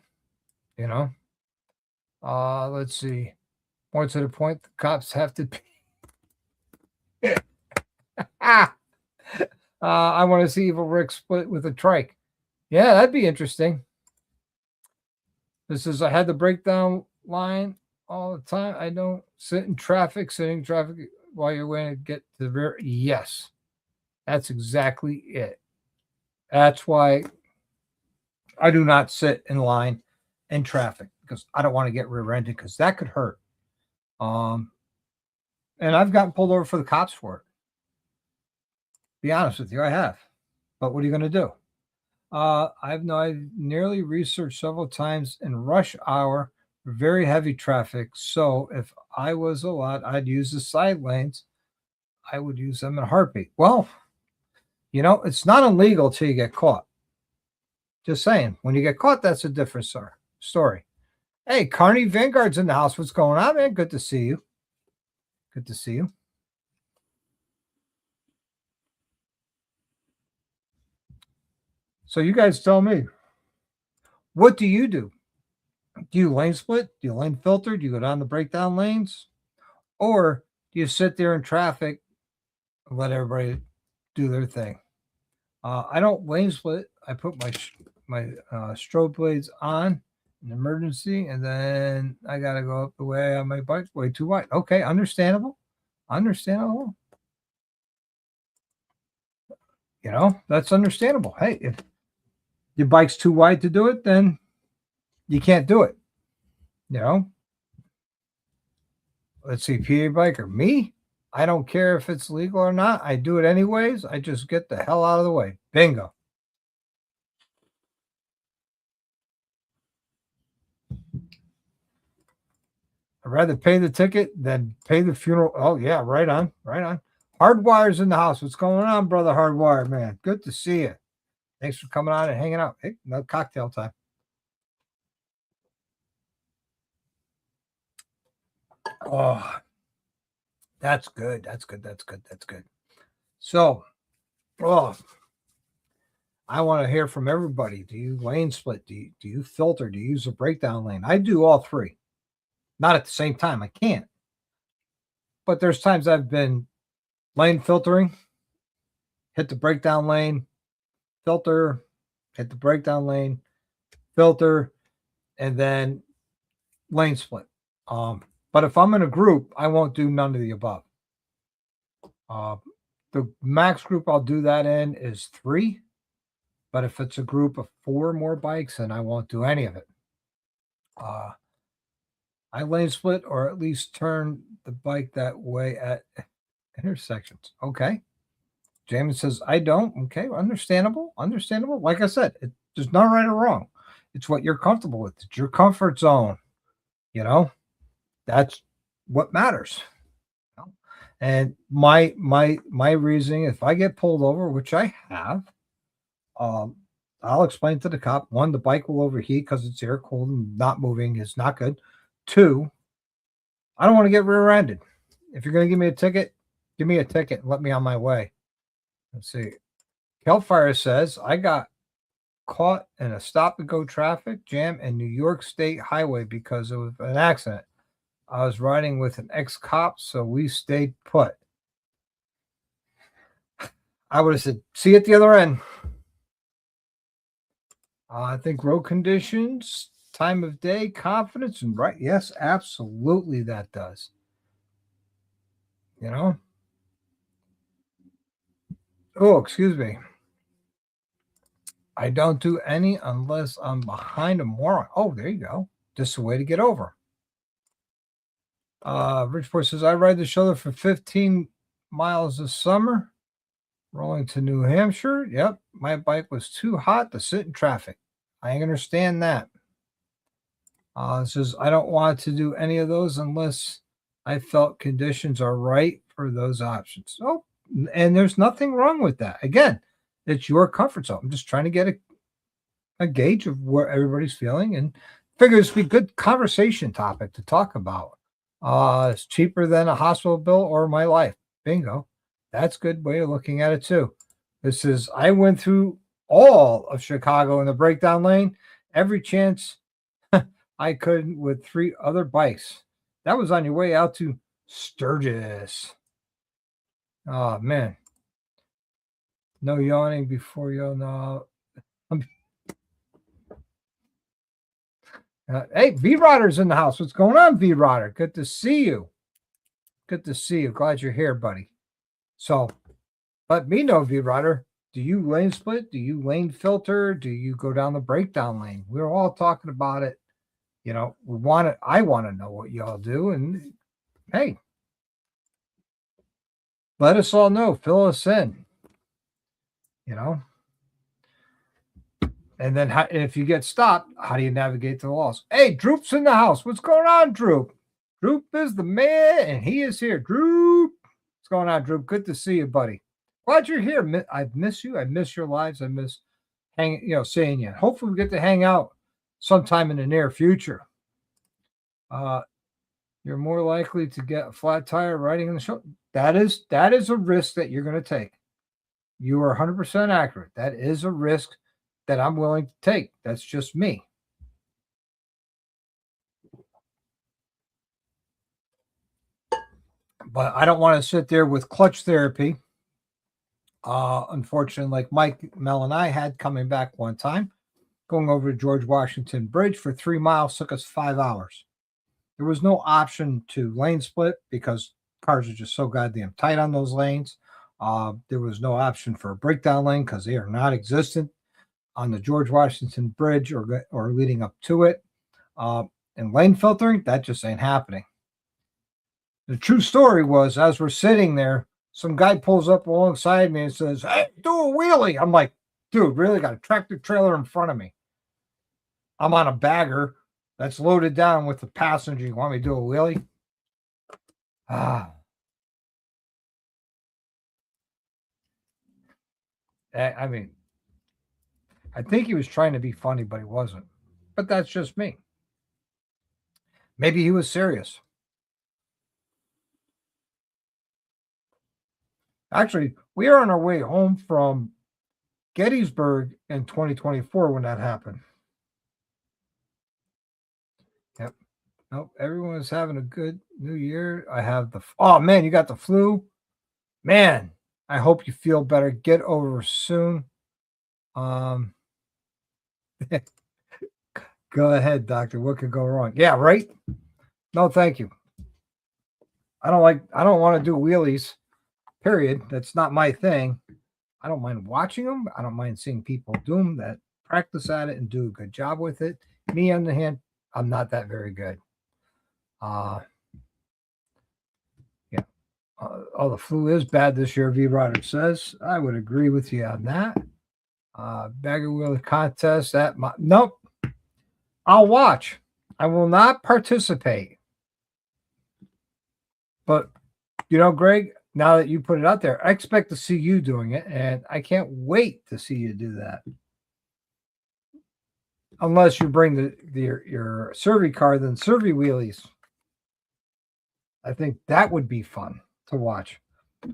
you know? Let's see. More to the point, the cops have to be. I want to see Evil Rick split with a trike. Yeah, that'd be interesting. This is, I had the breakdown line all the time. I don't sit in traffic, while you're waiting to get to the rear. Yes, that's exactly it. That's why I do not sit in line in traffic, because I don't want to get rear-ended, because that could hurt. And I've gotten pulled over for the cops for it. Be honest with you, I have. But what are you going to do? I've nearly researched several times in rush hour, very heavy traffic. So if I was allowed, I'd use the side lanes. I would use them in a heartbeat. Well, it's not illegal till you get caught. Just saying. When you get caught, that's a different story. Hey, Carney Vanguard's in the house. What's going on, man? Good to see you. Good to see you. So you guys tell me, what do you do? Do you lane split? Do you lane filter? Do you go down the breakdown lanes? Or do you sit there in traffic and let everybody do their thing? I don't lane split. I put my strobe blades on in emergency, and then I got to go up the way on my bike way too wide. Okay, understandable. Understandable. That's understandable. Hey, if your bike's too wide to do it, then you can't do it. Let's see, PA biker. Me? I don't care if it's legal or not. I do it anyways. I just get the hell out of the way. Bingo. I'd rather pay the ticket than pay the funeral. Oh, yeah, right on. Right on. Hardwire's in the house. What's going on, brother Hardwire, man? Good to see you. Thanks for coming on and hanging out. Hey, no cocktail time. Oh, that's good. That's good. That's good. That's good. So, I want to hear from everybody. Do you lane split? Do you filter? Do you use a breakdown lane? I do all three. Not at the same time. I can't. But there's times I've been lane filtering, hit the breakdown lane, filter, hit the breakdown lane, filter, and then lane split. But if I'm in a group, I won't do none of the above. The max group I'll do that in is 3. But if it's a group of 4 more bikes, then I won't do any of it. I lane split or at least turn the bike that way at intersections. Okay. James says, I don't. Okay. Understandable. Understandable. Like I said, there's not right or wrong. It's what you're comfortable with. It's your comfort zone. That's what matters. And my reasoning, if I get pulled over, which I have, I'll explain to the cop. 1, the bike will overheat because it's air cooled and not moving is not good. 2, I don't want to get rear-ended. If you're going to give me a ticket, give me a ticket and let me on my way. Let's see. Hellfire says, I got caught in a stop-and-go traffic jam in New York State Highway because of an accident. I was riding with an ex-cop, so we stayed put. I would have said, see you at the other end. I think road conditions, time of day, confidence, and right. Yes, absolutely that does. Oh, excuse me. I don't do any unless I'm behind a moron. Oh, there you go. Just a way to get over. Richport says, I ride the shoulder for 15 miles this summer, rolling to New Hampshire. Yep, my bike was too hot to sit in traffic. I understand that. It says, I don't want to do any of those unless I felt conditions are right for those options. Oh, and there's nothing wrong with that. Again, it's your comfort zone. I'm just trying to get a gauge of where everybody's feeling and figure this would be a good conversation topic to talk about. It's cheaper than a hospital bill or my life. Bingo. That's a good way of looking at it too. This is, I went through all of Chicago in the breakdown lane, every chance I could with 3 other bikes. That was on your way out to Sturgis. Oh, man. No yawning before you know. Hey, V-Rodder's in the house. What's going on, V-Rodder? Good to see you. Good to see you. Glad you're here, buddy. So, let me know, V-Rodder. Do you lane split? Do you lane filter? Do you go down the breakdown lane? We're all talking about it. I want to know what y'all do. And hey, let us all know. Fill us in. And then if you get stopped, how do you navigate the laws? Hey, Droop's in the house. What's going on, Droop? Droop is the man, and he is here. Droop. What's going on, Droop? Good to see you, buddy. Glad you're here. I miss you. I miss your lives. I miss seeing you. Hopefully we get to hang out sometime in the near future. You're more likely to get a flat tire riding in the show. That is a risk that you're going to take. You are 100% accurate. That is a risk that I'm willing to take. That's just me. But I don't want to sit there with clutch therapy. Unfortunately, like Mike, Mel, and I had coming back one time, going over to George Washington Bridge for 3 miles took us 5 hours. There was no option to lane split because cars are just so goddamn tight on those lanes. There was no option for a breakdown lane because they are not existent on the George Washington Bridge or leading up to it. And lane filtering, that just ain't happening. The true story was, as we're sitting there, some guy pulls up alongside me and says, "Hey, do a wheelie." I'm like, dude, really? Got a tractor trailer in front of me. I'm on a bagger that's loaded down with the passenger. You want me to do a wheelie? I mean, I think he was trying to be funny, but he wasn't. But that's just me. Maybe he was serious. Actually, we are on our way home from Gettysburg in 2024 when that happened. Yep. Nope. Everyone is having a good new year. I have oh man, you got the flu. Man, I hope you feel better. Get over soon. Um, go ahead, doctor. What could go wrong? Yeah, right. No, thank you. I don't want to do wheelies. Period. That's not my thing. I don't mind watching them. I don't mind seeing people do them that practice at it and do a good job with it. Me, on the hand, I'm not that very good. Yeah. The flu is bad this year, V. Rodder says. I would agree with you on that. Bagger wheel contest at nope. I'll watch. I will not participate. But Greg, now that you put it out there, I expect to see you doing it, and I can't wait to see you do that. Unless you bring your survey car, then survey wheelies. I think that would be fun to watch.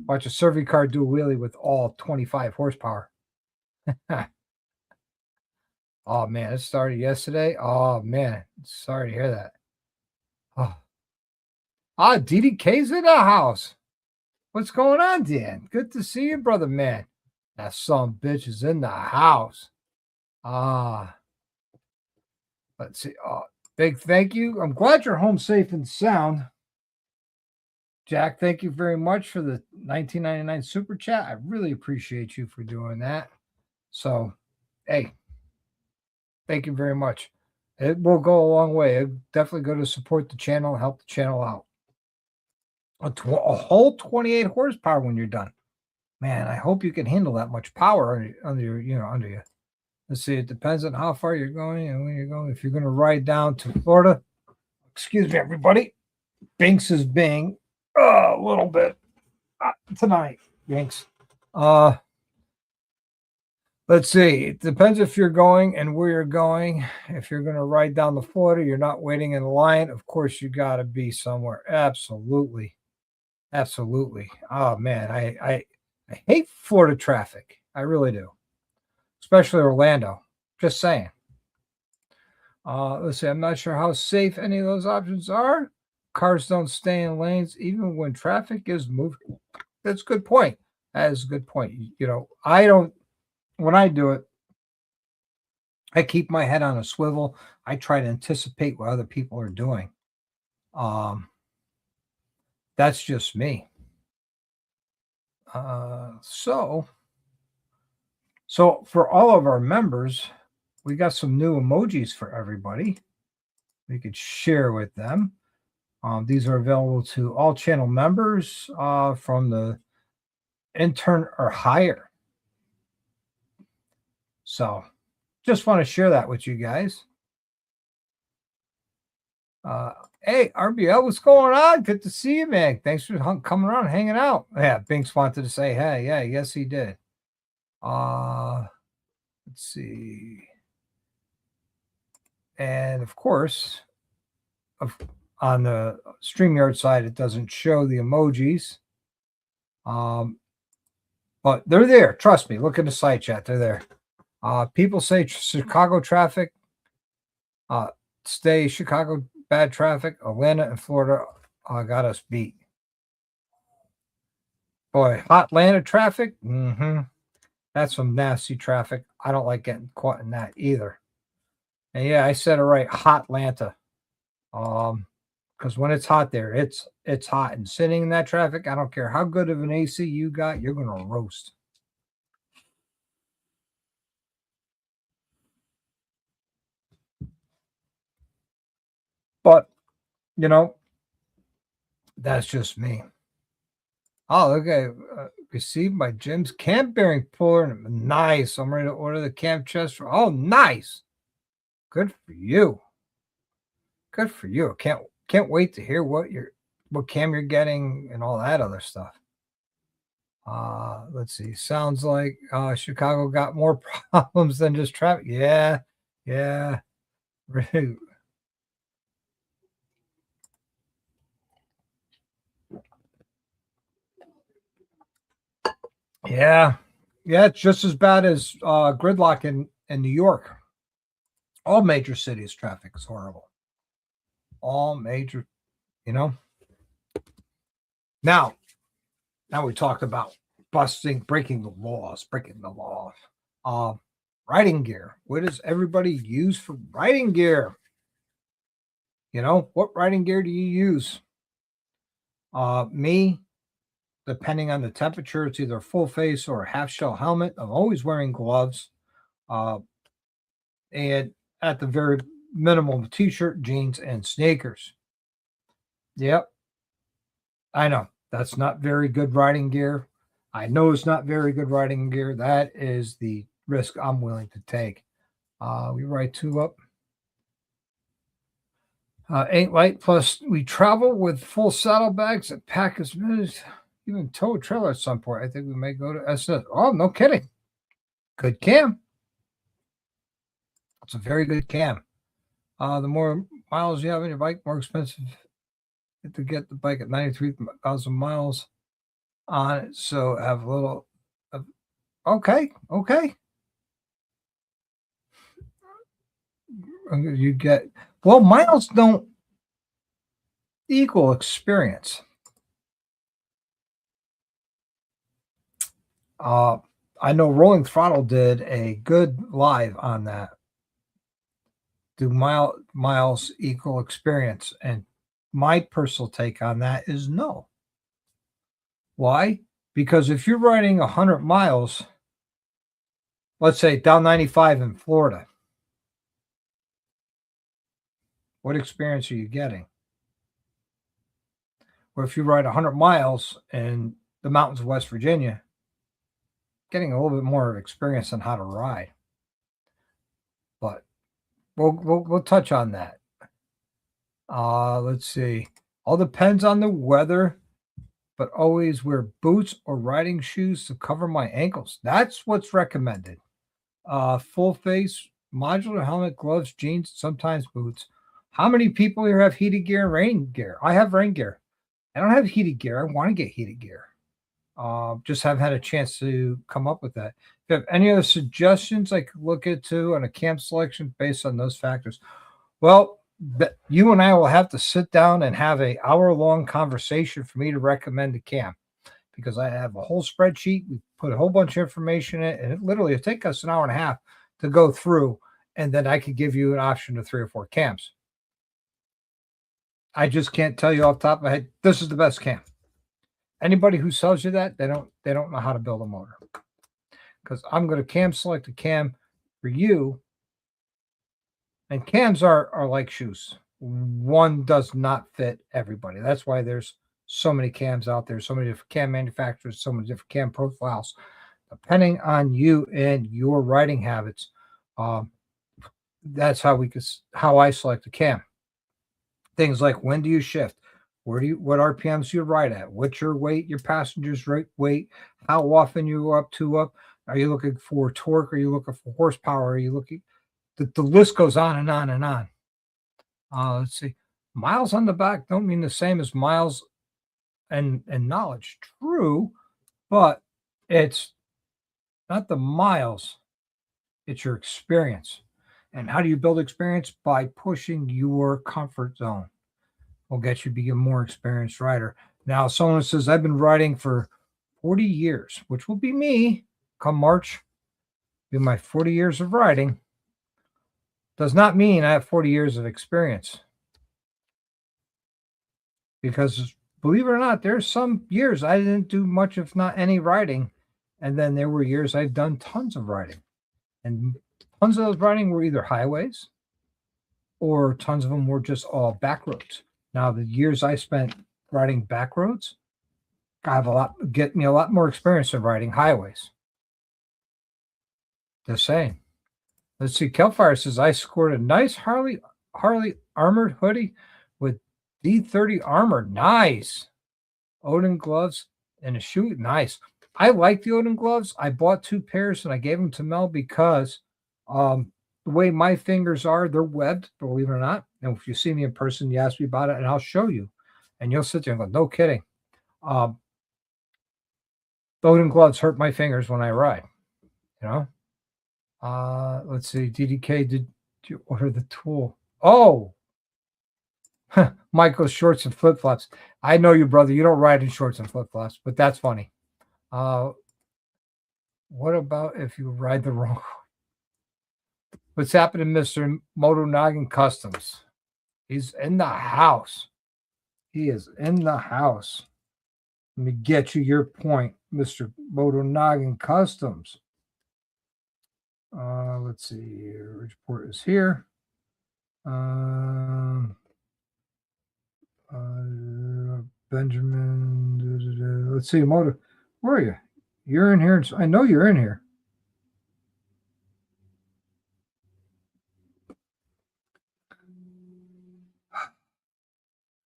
Watch a survey car do a wheelie with all 25 horsepower. Oh man, it started yesterday. Oh man, sorry to hear that. DDK's in the house. What's going on, Dan? Good to see you, brother man. That son bitch is in the house. Let's see. Big thank you. I'm glad you're home safe and sound. Jack, thank you very much for the 1999 super chat. I really appreciate you for doing that. So, hey, thank you very much. It will go a long way. It definitely go to support the channel, help the channel out. A whole 28 horsepower when you're done. Man, I hope you can handle that much power under you. Let's see. It depends on how far you're going and when you're going. If you're going to ride down to Florida, excuse me, everybody. Binks is Bing a little bit tonight. Binks. Let's see. It depends if you're going and where you're going. If you're going to ride down to Florida, you're not waiting in line. Of course, you got to be somewhere. Absolutely. Oh man, I hate Florida traffic. I really do, especially Orlando. Just saying. Let's see. I'm not sure how safe any of those options are. Cars don't stay in lanes even when traffic is moving. That's a good point. That is a good point. I don't. When I do it, I keep my head on a swivel. I try to anticipate what other people are doing. That's just me. So for all of our members, we got some new emojis for everybody. We could share with them. These are available to all channel members from the intern or higher. So just want to share that with you guys. Hey, RBL, what's going on? Good to see you, man. Thanks for coming around, hanging out. Yeah, Binks wanted to say, hey, yeah, yes, he did. Let's see. And of course, on the StreamYard side, it doesn't show the emojis. But they're there. Trust me. Look in the side chat. They're there. People say Chicago traffic. Stay Chicago bad traffic. Atlanta and Florida got us beat. Boy, hot Atlanta traffic. That's some nasty traffic. I don't like getting caught in that either. And yeah, I said it right, hot Atlanta. Because when it's hot there, it's hot. And sitting in that traffic, I don't care how good of an AC you got, you're gonna roast. But you know, that's just me. Oh, okay. Received by Jim's camp bearing puller. Nice. I'm ready to order the camp chest. Oh, nice. Good for you. Good for you. Can't wait to hear what cam you're getting and all that other stuff. Let's see. Sounds like Chicago got more problems than just traffic. Yeah, yeah. Yeah, yeah. It's just as bad as gridlock in New York. All major cities traffic is horrible. All major, you know. Now we talked about breaking the laws. Uh, Riding gear. What does everybody use for riding gear? You know, what riding gear do you use? Me, depending on the temperature, it's either full face or a half shell helmet. I'm always wearing gloves. Uh, and at the very minimum, t-shirt, jeans, and sneakers. Yep, I know that's not very good riding gear. I know it's not very good riding gear. That is the risk I'm willing to take. We ride two up. Ain't light. Plus, we travel with full saddlebags and pack as many, even tow a trailer at some point. I think we may go to SS. Oh, no kidding. Good cam. It's a very good cam. The more miles you have on your bike, more expensive to get the bike at 93,000 miles on it. So have a little. Okay. You get, well, miles don't equal experience. I know Rolling Throttle did a good live on that. Do miles equal experience? And my personal take on that is no. Why? Because if you're riding 100 miles, let's say down 95 in Florida, what experience are you getting? Or if you ride 100 miles in the mountains of West Virginia, getting a little bit more experience on how to ride. But we'll touch on that. Let's see. All depends on the weather, but always wear boots or riding shoes to cover my ankles. That's what's recommended. Full face, modular helmet, gloves, jeans, sometimes boots. How many people here have heated gear and rain gear? I have rain gear. I don't have heated gear. I want to get heated gear. Just haven't had a chance to come up with that. If you have any other suggestions I could look into on a camp selection based on those factors, well, you and I will have to sit down and have a hour-long conversation for me to recommend a camp, because I have a whole spreadsheet. We put a whole bunch of information in it, and it literally will take us an hour and a half to go through, and then I could give you an option to 3 or 4 camps. I just can't tell you off the top of my head, this is the best camp. Anybody who sells you that, they don't know how to build a motor. Because I'm going to cam select a cam for you. And cams are like shoes. One does not fit everybody. That's why there's so many cams out there, so many different cam manufacturers, so many different cam profiles. Depending on you and your riding habits, that's how I select a cam. Things like, when do you shift? What RPMs you ride at? What's your weight, your passenger's weight? How often you up? Are you looking for torque? Are you looking for horsepower? Are you looking? The list goes on and on and on. Let's see. Miles on the back don't mean the same as miles and knowledge. True, but it's not the miles. It's your experience. And how do you build experience? By pushing your comfort zone. Will get you to be a more experienced rider. Now, someone says, I've been riding for 40 years, which will be me come March, be my 40 years of riding, does not mean I have 40 years of experience. Because believe it or not, there's some years I didn't do much, if not any riding. And then there were years I've done tons of riding. And tons of those riding were either highways or tons of them were just all back roads. Now, the years I spent riding back roads, get me a lot more experience of riding highways. The same. Let's see. Kelfire says I scored a nice Harley armored hoodie with D30 armor. Nice. Odin gloves and a shoe. Nice. I like the Odin gloves. I bought 2 pairs and I gave them to Mel because the way my fingers are, they're webbed, believe it or not. And if you see me in person, you ask me about it and I'll show you. And you'll sit there and go, no kidding. Odin gloves hurt my fingers when I ride, you know? Let's see. DDK, did you order the tool? Oh, Michael's shorts and flip flops. I know you, brother. You don't ride in shorts and flip flops, but that's funny. What about if you ride the wrong? What's happening, Mr. Moto Noggin Customs? He's in the house. He is in the house. Let me get you your point, Mr. Moto Noggin Customs. Let's see here. Ridgeport is here. Benjamin. Let's see, Moto. Where are you? You're in here. I know you're in here.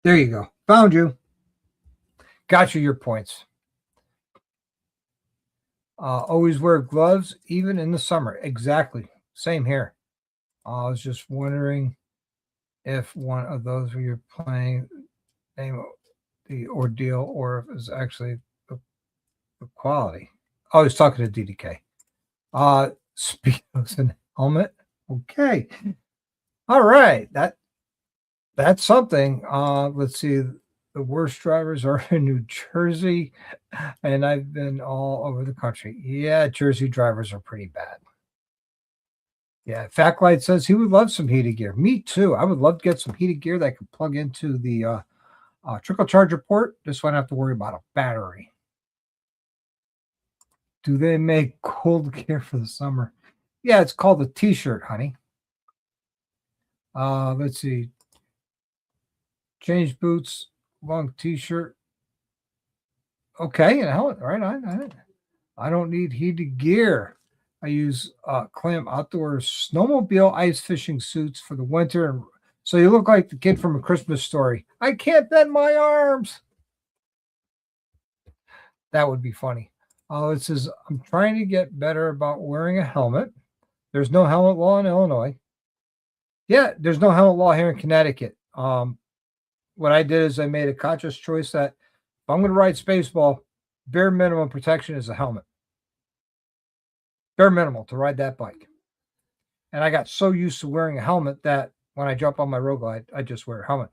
There you go. Found you. Got you your points. Always wear gloves, even in the summer. Exactly. Same here. I was just wondering if one of those where you're playing the ordeal or if it's actually the quality. I was talking to DDK. Speedos and helmet. Okay. All right. That's something. Let's see. The worst drivers are in New Jersey, and I've been all over the country. Yeah, Jersey drivers are pretty bad. Yeah, Factlight says he would love some heated gear. Me too. I would love to get some heated gear that I could plug into the trickle charger port. Just won't have to worry about a battery. Do they make cold gear for the summer? Yeah, it's called a T-shirt, honey. Let's see. Change boots, long T-shirt. Okay, and helmet. Right on. I don't need heated gear. I use Clam Outdoor snowmobile ice fishing suits for the winter. So you look like the kid from A Christmas Story. I can't bend my arms. That would be funny. It says, I'm trying to get better about wearing a helmet. There's no helmet law in Illinois. Yeah, there's no helmet law here in Connecticut. What I did is I made a conscious choice that if I'm going to ride Spaceball, bare minimum protection is a helmet. Bare minimal to ride that bike. And I got so used to wearing a helmet that when I jump on my road glide, I just wear a helmet.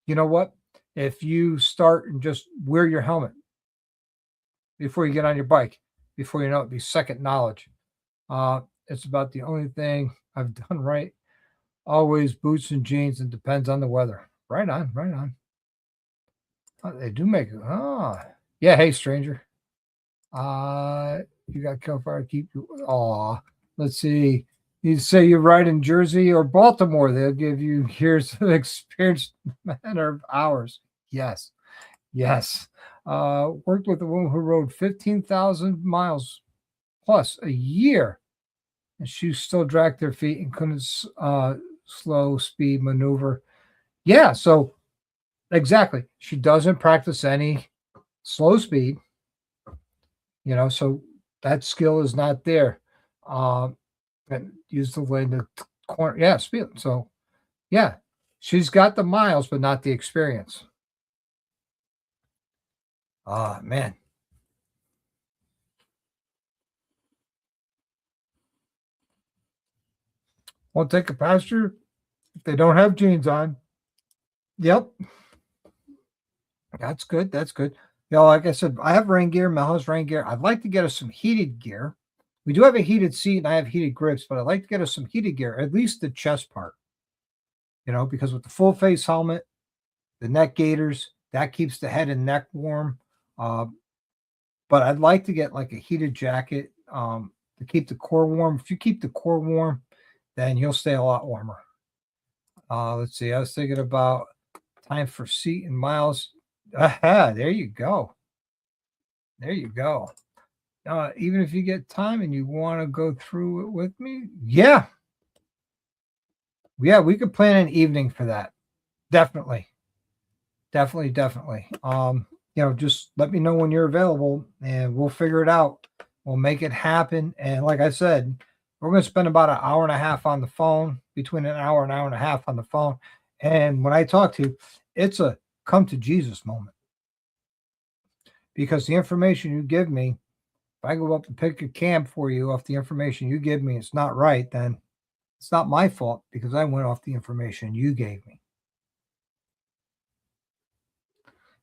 You know what? If you start and just wear your helmet before you get on your bike, before you know it, be second knowledge. It's about the only thing I've done right. Always boots and jeans, and depends on the weather. Right on. Oh, they do make it. Yeah. Hey, stranger. You got Kelfire. Keep you. Let's see. You say you ride in Jersey or Baltimore, they'll give you years of experience, matter of hours. Yes. Worked with a woman who rode 15,000 miles plus a year, and she still dragged her feet and couldn't slow speed maneuver. Yeah, so exactly. She doesn't practice any slow speed, so that skill is not there. And use the lane to corner. Yeah, speed. So, yeah, she's got the miles, but not the experience. Man. Won't take a passenger if they don't have jeans on. Yep. That's good. like I said, I have rain gear. Mel has rain gear. I'd like to get us some heated gear. We do have a heated seat and I have heated grips, but I'd like to get us some heated gear, at least the chest part, because with the full face helmet, the neck gaiters, that keeps the head and neck warm. Uh, but I'd like to get like a heated jacket to keep the core warm. If you keep the core warm, then you'll stay a lot warmer. Let's see. I was thinking about time for seat and miles. Aha, there you go. There you go. Even if you get time and you want to go through it with me, yeah, we could plan an evening for that. Definitely. Just let me know when you're available and we'll figure it out. We'll make it happen. And like I said, we're going to spend about an hour and a half on the phone, between an hour and a half on the phone. And when I talk to you, it's a come to Jesus moment. Because the information you give me, if I go up and pick a cam for you off the information you give me, it's not right, then it's not my fault because I went off the information you gave me.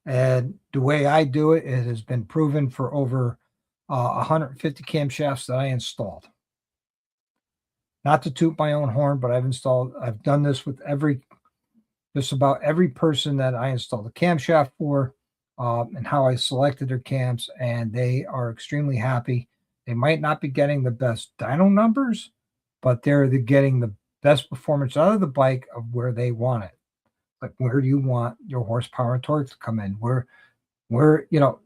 And the way I do it, it has been proven for over 150 camshafts that I installed. Not to toot my own horn, but I've done this with just about every person that I installed a camshaft for, and how I selected their cams, and they are extremely happy. They might not be getting the best dyno numbers, but they're getting the best performance out of the bike of where they want it. Like, where do you want your horsepower and torque to come in? Where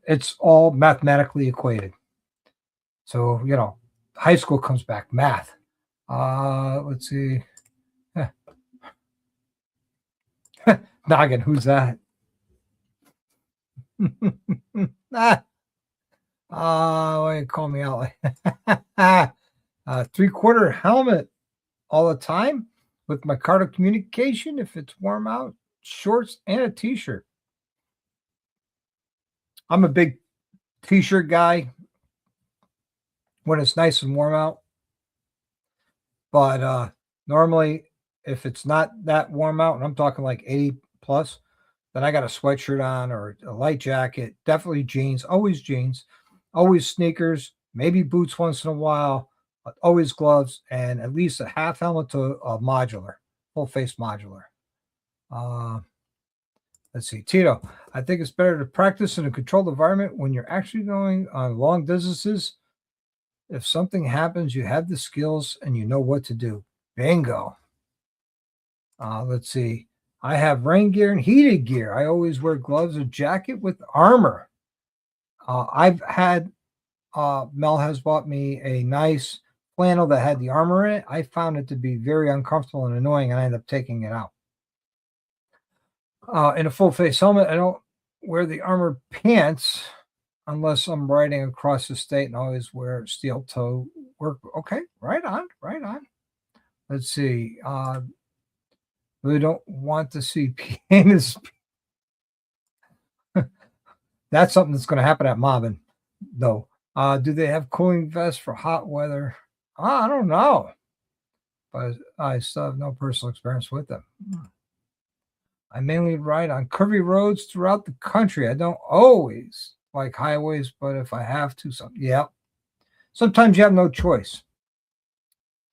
it's all mathematically equated. So, high school comes back, math. Let's see. Noggin, who's that? Why you call me out like 3/4 helmet all the time with my card of communication if it's warm out, shorts, and a t-shirt. I'm a big t-shirt guy when it's nice and warm out. But normally, if it's not that warm out, and I'm talking like 80 plus, then I got a sweatshirt on or a light jacket, definitely jeans, always sneakers, maybe boots once in a while, but always gloves, and at least a half helmet to a modular, full face modular. Let's see, Tito. I think it's better to practice in a controlled environment when you're actually going on long distances. If something happens, you have the skills and you know what to do. Bingo. Let's see. I have rain gear and heated gear. I always wear gloves, a jacket with armor. I've had Mel has bought me a nice flannel that had the armor in it. I found it to be very uncomfortable and annoying, and I ended up taking it out. In a full face helmet, I don't wear the armor pants unless I'm riding across the state, and I always wear steel toe work. Okay, right on. Let's see. Really don't want to see penis. That's something that's going to happen at Mobbin, though. Do they have cooling vests for hot weather? I don't know, but I still have no personal experience with them. I mainly ride on curvy roads throughout the country. I don't always like highways, but if I have to, sometimes you have no choice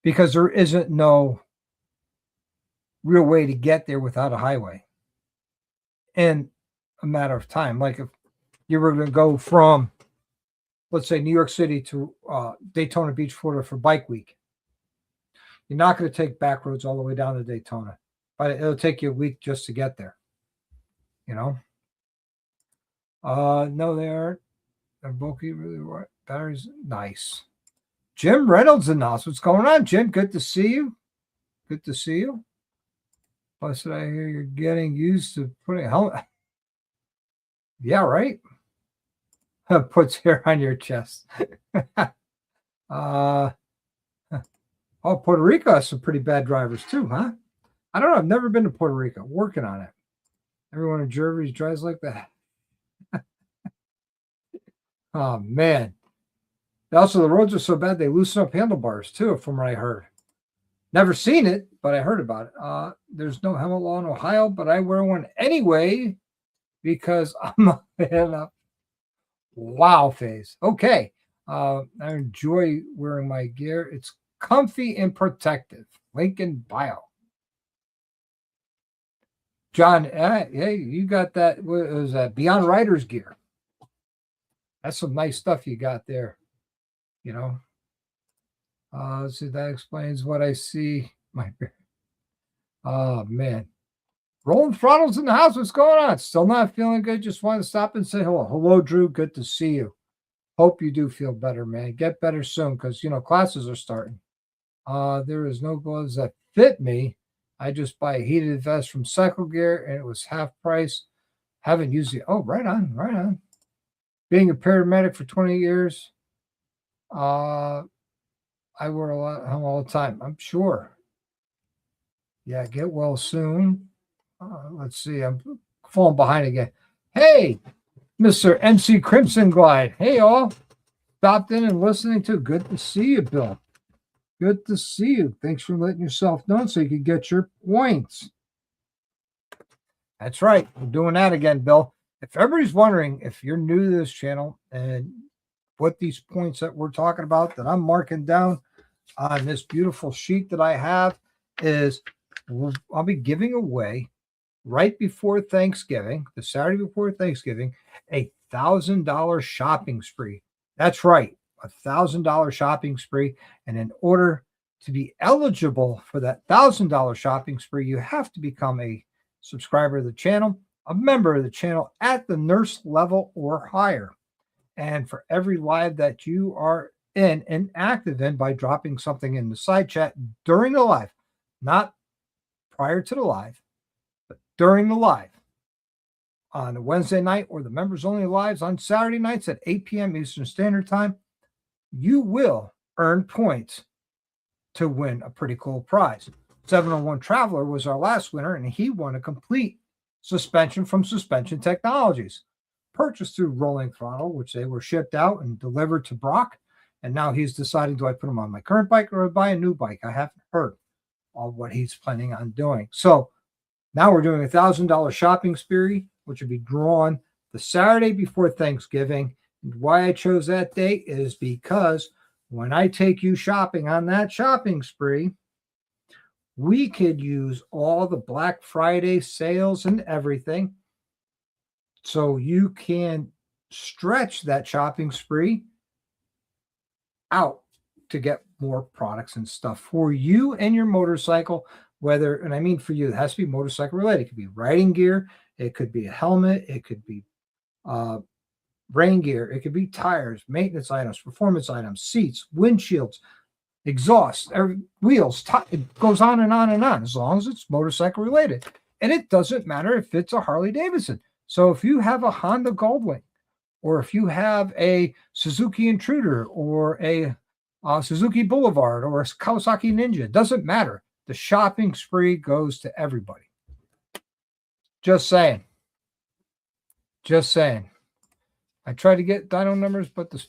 because there isn't no real way to get there without a highway in a matter of time. Like if you were going to go from, let's say, New York City to Daytona Beach, Florida for Bike Week, you're not going to take back roads all the way down to Daytona, but it'll take you a week just to get there. No, they aren't. They're bulky, really right. Batteries, nice. Jim Reynolds in us. What's going on, Jim? Good to see you. Plus, I hear you're getting used to putting a helmet. Yeah, right. Puts hair on your chest. Puerto Rico has some pretty bad drivers too, huh? I don't know. I've never been to Puerto Rico. Working on it. Everyone in Jervis drives like that. Oh, man. Also, the roads are so bad, they loosen up handlebars, too, from what I heard. Never seen it, but I heard about it. There's no helmet law in Ohio, but I wear one anyway because I'm a man up. Wow phase. Okay. I enjoy wearing my gear. It's comfy and protective. Link in bio. John, hey, you got that? What was that? Beyond Riders gear. That's some nice stuff you got there. You know. Let's see. That explains what I see. My, oh man, rolling throttles in the house. What's going on? Still not feeling good. Just want to stop and say hello. Hello, Drew. Good to see you. Hope you do feel better, man. Get better soon, because classes are starting. There is no gloves that fit me. I just buy a heated vest from Cycle Gear, and it was half price. Haven't used it. Oh, right on, right on. Being a paramedic for 20 years, I wear a lot all the time. I'm sure. Yeah, get well soon. Let's see. I'm falling behind again. Hey, Mr. MC Crimson Glide. Hey, all. Stopped in and listening to. Good to see you, Bill. Good to see you. Thanks for letting yourself know so you can get your points. That's right. We're doing that again, Bill. If everybody's wondering if you're new to this channel and what these points that we're talking about that I'm marking down on this beautiful sheet that I have is, I'll be giving away right before Thanksgiving, the Saturday before Thanksgiving, $1,000 shopping spree. That's right, $1,000 shopping spree. And in order to be eligible for that $1,000 shopping spree, you have to become a subscriber of the channel, a member of the channel at the nurse level or higher. And for every live that you are in and active in by dropping something in the side chat during the live, not prior to the live, but during the live on a Wednesday night or the members only lives on Saturday nights at 8 p.m. Eastern Standard Time, you will earn points to win a pretty cool prize. 701 Traveler was our last winner, and he won a complete suspension from Suspension Technologies, purchased through Rolling Throttle, which they were shipped out and delivered to Brock. And now he's deciding, do I put him on my current bike or buy a new bike? I haven't heard of what he's planning on doing. So now we're doing $1,000 shopping spree, which will be drawn the Saturday before Thanksgiving. And why I chose that date is because when I take you shopping on that shopping spree, we could use all the Black Friday sales and everything. So you can stretch that shopping spree out to get more products and stuff for you and your motorcycle. Whether, and I mean for you, it has to be motorcycle related. It could be riding gear, it could be a helmet, it could be rain gear, it could be tires, maintenance items, performance items, seats, windshields, exhaust, wheels. It goes on and on and on, as long as it's motorcycle related. And it doesn't matter if it's a Harley Davidson. So if you have a Honda Goldwing, or if you have a Suzuki Intruder, or a Suzuki Boulevard, or a Kawasaki Ninja, it doesn't matter. The shopping spree goes to everybody. Just saying. Just saying. I try to get dyno numbers, but this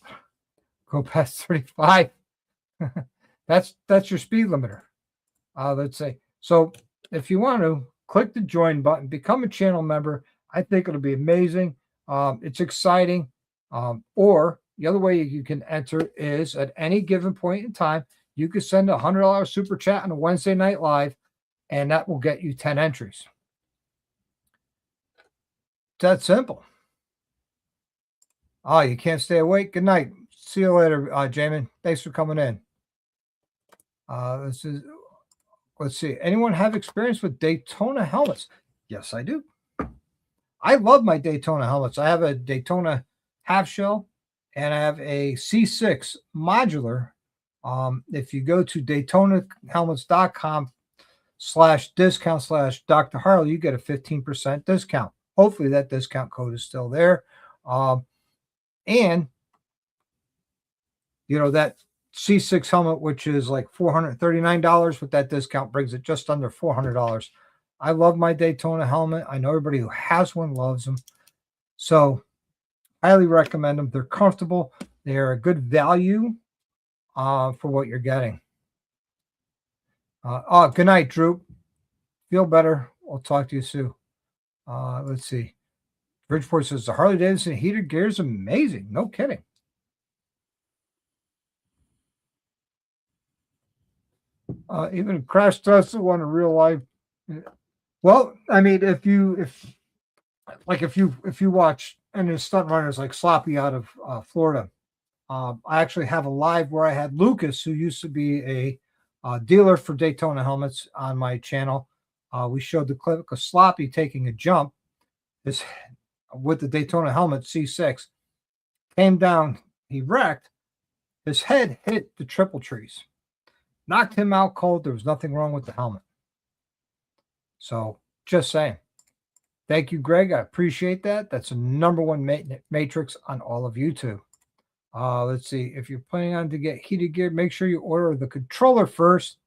go past 35. That's your speed limiter. Let's say. So if you want to, click the join button, become a channel member. I think it'll be amazing. It's exciting. Or the other way you can enter is at any given point in time, you could send a $100 super chat on a Wednesday night live, and that will get you 10 entries. It's that simple. Oh, you can't stay awake? Good night. See you later, Jamin. Thanks for coming in. Let's see. Anyone have experience with Daytona helmets? Yes, I do. I love my Daytona helmets. I have a Daytona half shell, and I have a C6 modular. If you go to DaytonaHelmets.com/discount/Dr.Harley, you get a 15% discount. Hopefully that discount code is still there. And that C6 helmet, which is like $439 with that discount, brings it just under $400. I love my Daytona helmet. I know everybody who has one loves them. So highly recommend them. They're comfortable. They're a good value for what you're getting. Good night, Drew. Feel better. I'll talk to you soon. Let's see. Bridgeport says the Harley Davidson heated gear is amazing. No kidding. Even crash tests the one in real life. Well, I mean, if you watch any stunt runners like Sloppy out of Florida, I actually have a live where I had Lucas, who used to be a dealer for Daytona helmets, on my channel. We showed the clip of Sloppy taking a jump. His with the Daytona helmet C6 came down. He wrecked. His head hit the triple trees, knocked him out cold. There was nothing wrong with the helmet. So just saying. Thank you, Greg. I appreciate that. That's a #1 matrix on all of YouTube. Let's see. If you're planning on to get heated gear, make sure you order the controller first.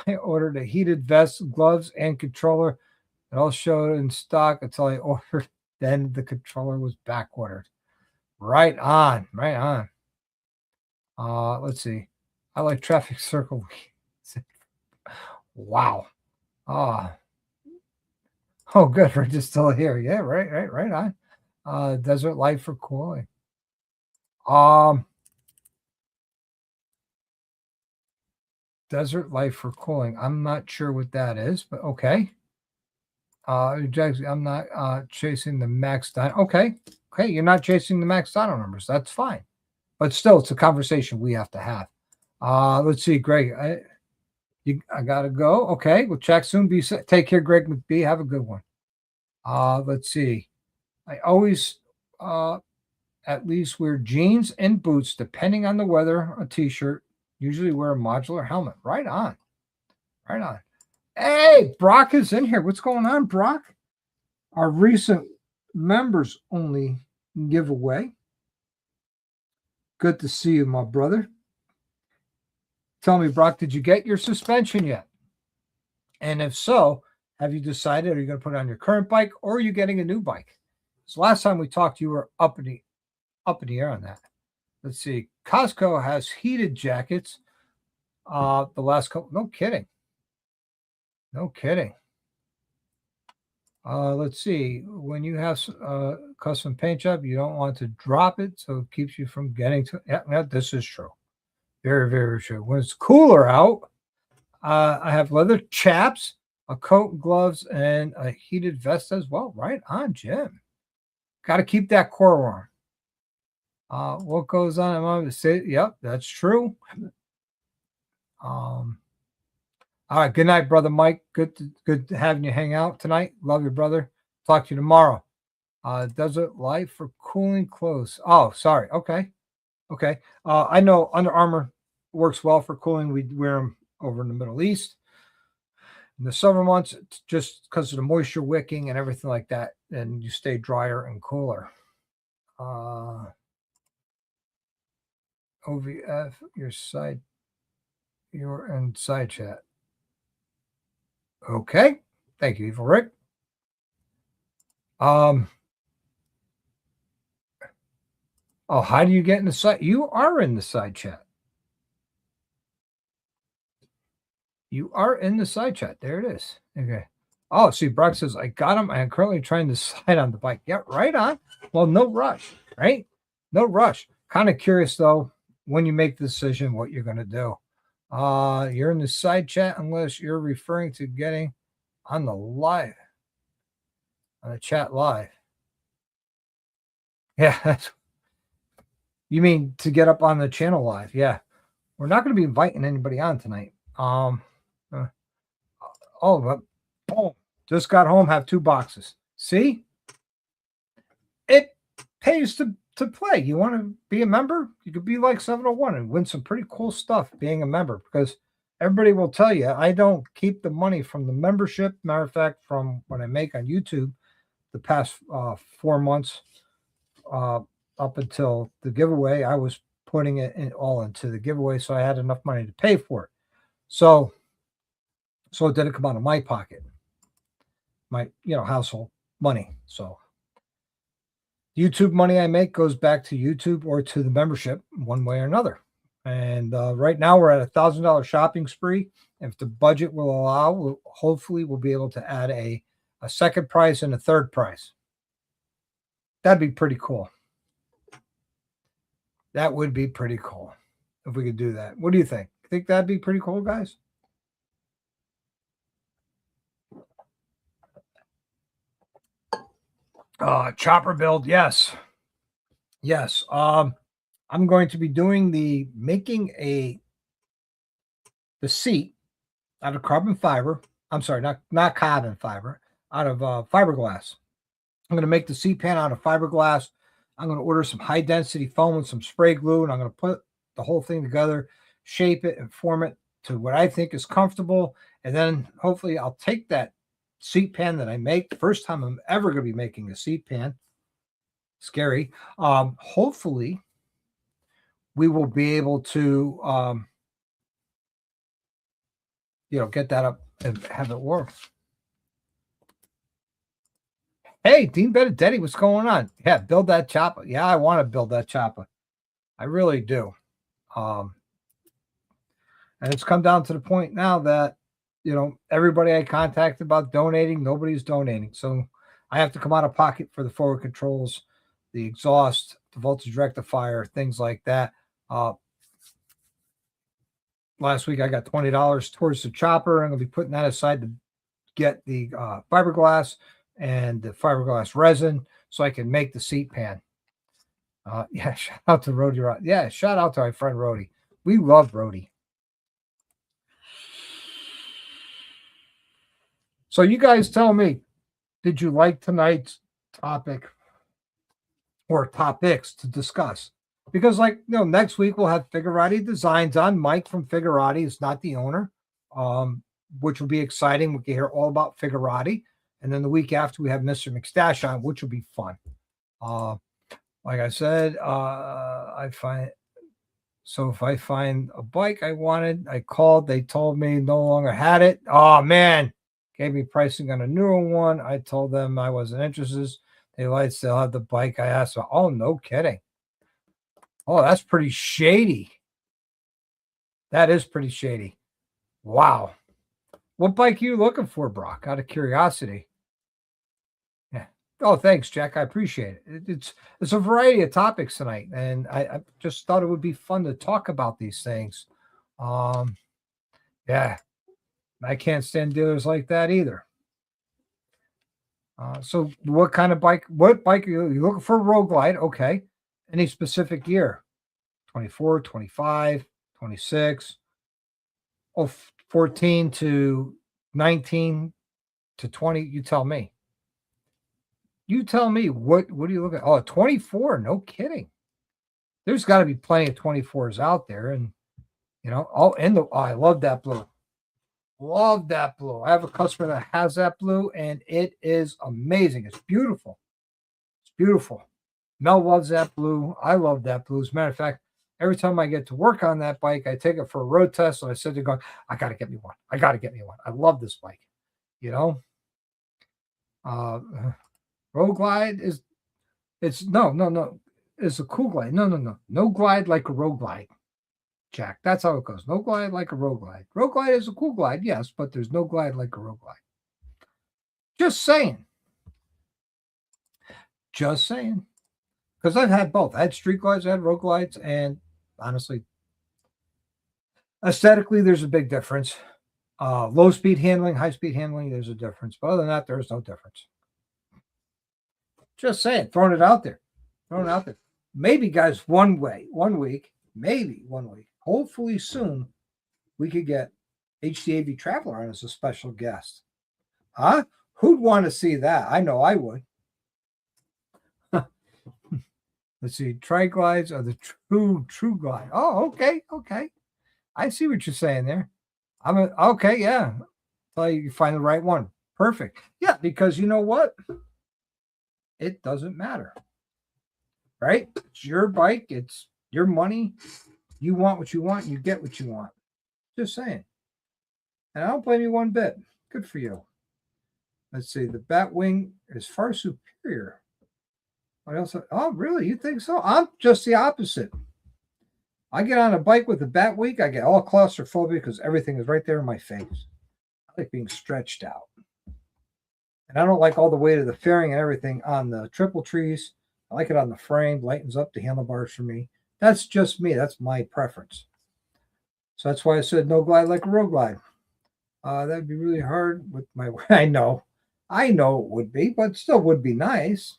I ordered a heated vest, gloves, and controller. It all showed in stock until I ordered. Then the controller was back ordered. Right on. Right on. Let's see. I like traffic circle. Wow. Oh, good. We're just still here. Yeah, right on. Desert life for cooling. Desert life for cooling. I'm not sure what that is, but okay. I'm not chasing the max dyno. Okay, you're not chasing the max dyno numbers. That's fine, but still, it's a conversation we have to have. Let's see, Greg. I gotta go. Okay, we'll check soon. Take care, Greg McBee. Have a good one. Let's see. I always at least wear jeans and boots, depending on the weather. A t-shirt. Usually wear a modular helmet. Right on. Right on. Hey, Brock is in here. What's going on, Brock? Our recent members only giveaway. Good to see you, my brother. Tell me, Brock, did you get your suspension yet? And if so, have you decided, are you going to put it on your current bike, or are you getting a new bike? So last time we talked, you were up in the air on that. Let's see. Costco has heated jackets. The last couple, no kidding. No kidding. Let's see. When you have custom paint job, you don't want to drop it, so it keeps you from getting to. Yeah, this is true. Very, very true. When it's cooler out, I have leather chaps, a coat, gloves, and a heated vest as well. Right on, Jim. Got to keep that core warm. What goes on? I'm on to say, yep, that's true. All right. Good night, brother Mike. Good having you hang out tonight. Love you, brother. Talk to you tomorrow. Desert life for cooling clothes. Oh, sorry. Okay. I know Under Armour works well for cooling. We wear them over in the Middle East. In the summer months, it's just because of the moisture wicking and everything like that, and you stay drier and cooler. OVF, you're in side chat. Okay. Thank you, Evil Rick. Oh, how do you get in the side? You are in the side chat. You are in the side chat. There it is. Okay. Oh, see, Brock says, I got him. I am currently trying to slide on the bike. Yeah, right on. Well, no rush, right? No rush. Kind of curious, though, when you make the decision, what you're going to do. You're in the side chat unless you're referring to getting on the chat live. Yeah, you mean to get up on the channel live? Yeah, we're not going to be inviting anybody on tonight. Just got home. Have 2 boxes. See, it pays to play. You want to be a member? You could be like 701 and win some pretty cool stuff being a member, because everybody will tell you I don't keep the money from the membership. Matter of fact, from what I make on YouTube, the past 4 months up until the giveaway, I was putting it all into the giveaway, so I had enough money to pay for it. So it didn't come out of my pocket, my household money. So YouTube money I make goes back to YouTube or to the membership one way or another. And right now we're at $1,000 shopping spree. If the budget will allow, hopefully we'll be able to add a second prize and a third prize. That'd be pretty cool. That would be pretty cool if we could do that. What do you think? Think that'd be pretty cool, guys? Chopper build, yes. Yes. I'm going to be doing making the seat out of carbon fiber. I'm sorry, not carbon fiber, out of fiberglass. I'm going to make the seat pan out of fiberglass. I'm going to order some high density foam and some spray glue, and I'm going to put the whole thing together, shape it, and form it to what I think is comfortable. And then hopefully I'll take that seat pan that I make. First time I'm ever going to be making a seat pan. Scary. Hopefully we will be able to, get that up and have it work. Hey, Dean Benedetti, what's going on? Yeah, build that chopper. Yeah, I want to build that chopper. I really do. And it's come down to the point now that, everybody I contacted about donating, nobody's donating. So I have to come out of pocket for the forward controls, the exhaust, the voltage rectifier, things like that. Last week I got $20 towards the chopper. I'm going to be putting that aside to get the fiberglass and the fiberglass resin so I can make the seat pan. Yeah, shout out to Rody. Yeah, shout out to my friend Rody. We love Rody. So you guys tell me, did you like tonight's topic or topics to discuss? Because next week we'll have Figurati Designs on. Mike from Figurati is not the owner, which will be exciting. We can hear all about Figurati. And then the week after we have Mr. McStash on, which will be fun. Like I said, if I find a bike I wanted, I called, they told me no longer had it. Oh man, gave me pricing on a newer one. I told them I wasn't interested. They lied, still have the bike. I asked them, oh, no kidding. Oh, that's pretty shady. That is pretty shady. Wow. What bike are you looking for, Brock? Out of curiosity. Yeah. Oh, thanks, Jack. I appreciate it. It's a variety of topics tonight, and I just thought it would be fun to talk about these things. Yeah, I can't stand dealers like that either. So what kind of bike? What bike are you looking for? A Road Glide, okay. Any specific year? 24, 25, 26. Oh, 14 to 19 to 20. You tell me. You tell me, what do you look at? Oh, 24. No kidding. There's got to be plenty of 24s out there. And, I love that blue. Love that blue. I have a customer that has that blue, and it is amazing. It's beautiful. It's beautiful. Mel loves that blue. I love that blue. As a matter of fact, every time I get to work on that bike, I take it for a road test, and I said to God, I got to get me one. I got to get me one. I love this bike. Road Glide it's no. It's a cool glide. No. No glide like a road glide, Jack. That's how it goes. No glide like a road glide. Road glide is a cool glide, yes, but there's no glide like a road glide. Just saying. Just saying. Because I've had both. I had street glides, I had road glides, and honestly, aesthetically, there's a big difference. Low speed handling, high speed handling, there's a difference. But other than that, there's no difference. Just saying, throwing it out there. Maybe, guys, one week, hopefully soon, we could get HDAV Traveler on as a special guest. Huh? Who'd want to see that? I know I would. Let's see. Tri-glides are the true glide. Oh, okay. I see what you're saying there. Okay, yeah. Until you find the right one. Perfect. Yeah, because you know what? It doesn't matter. Right? It's your bike. It's your money. You want what you want. You get what you want. Just saying. And I don't blame you one bit. Good for you. Let's see. The Batwing is far superior. What else? Oh, really? You think so? I'm just the opposite. I get on a bike with the Batwing, I get all claustrophobic because everything is right there in my face. I like being stretched out. And I don't like all the weight of the fairing and everything on the triple trees. I like it on the frame, lightens up the handlebars for me. That's just me. That's my preference. So that's why I said no glide like a road glide. That'd be really hard with my. I know it would be, but still would be nice.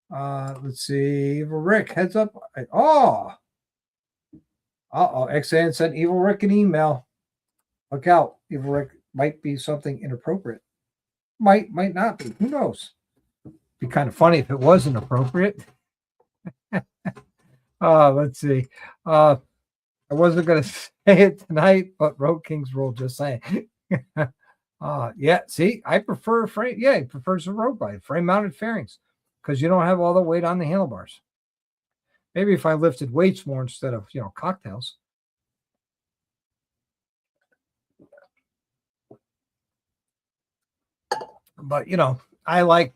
Let's see. Evil Rick, heads up. Oh, XAN sent Evil Rick an email. Look out. Evil Rick might be something inappropriate. Might not be. Who knows? Be kind of funny if it was inappropriate. Let's see. I wasn't going to say it tonight, but Road King's rule, just saying. Yeah, see, I prefer frame. Yeah, he prefers a road glide, frame mounted fairings, because you don't have all the weight on the handlebars. Maybe if I lifted weights more instead of, cocktails. But, I like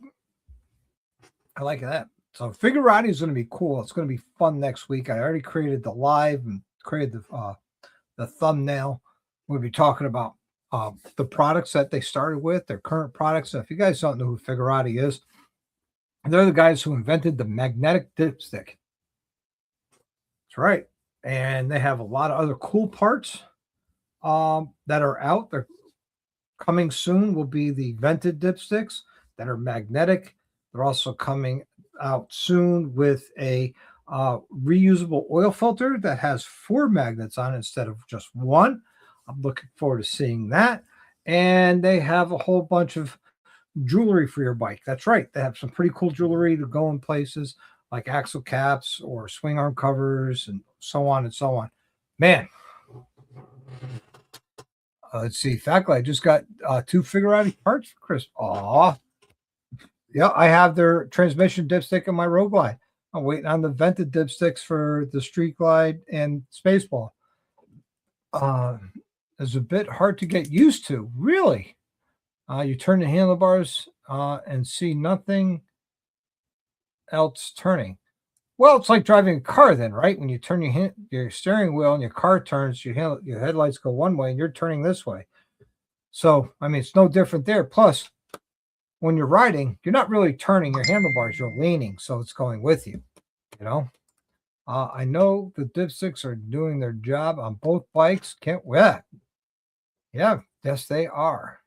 that. So Figurati is going to be cool. It's going to be fun next week. I already created the live and created the thumbnail. We'll be talking about the products that they started with, their current products. So if you guys don't know who Figurati is, they're the guys who invented the magnetic dipstick. That's right. And they have a lot of other cool parts that are out. They're coming soon will be the vented dipsticks that are magnetic. They're also coming out soon with a reusable oil filter that has 4 magnets on it instead of just 1. I'm looking forward to seeing that. And they have a whole bunch of jewelry for your bike. That's right. They have some pretty cool jewelry to go in places like axle caps or swing arm covers and so on and so on. Man, let's see. Fact, I just got 2 Figurati parts for Chris. Aw. Yeah, I have their transmission dipstick and my road glide. I'm waiting on the vented dipsticks for the street glide and spaceball. It's a bit hard to get used to, really. You turn the handlebars and see nothing else turning. Well, it's like driving a car then, right? When you turn your steering wheel and your car turns, your headlights go one way and you're turning this way. So, I mean, it's no different there. Plus, when you're riding, you're not really turning your handlebars, you're leaning, so it's going with you, I know the dipsticks are doing their job on both bikes. Can't wait. Yeah, yes, they are.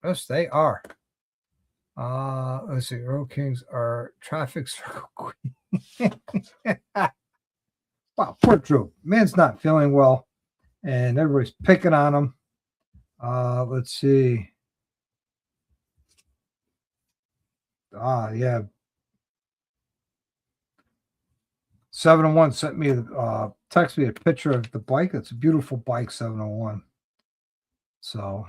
Yes, they are. Let's see. Road Kings are traffic circle queen. Wow, poor Drew. Man's not feeling well, and everybody's picking on him. Let's see. Yeah. 701 sent me text me a picture of the bike. It's a beautiful bike, 701. So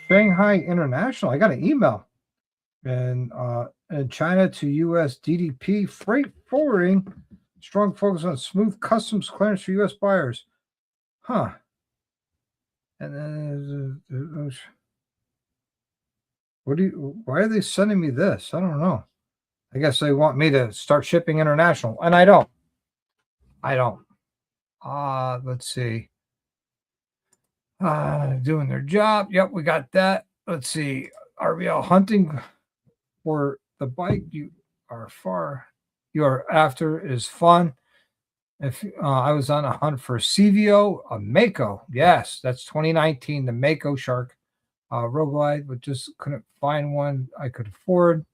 Shanghai International. I got an email. And China to US DDP freight forwarding. Strong focus on smooth customs clearance for US buyers. Huh. And then why are they sending me this? I don't know. I guess they want me to start shipping international, and I don't. Let's see. Doing their job. Yep, we got that. Let's see. RBL hunting for the bike you are after is fun. If I was on a hunt for a CVO, a Mako. Yes, that's 2019, the Mako Shark road glide, but just couldn't find one I could afford.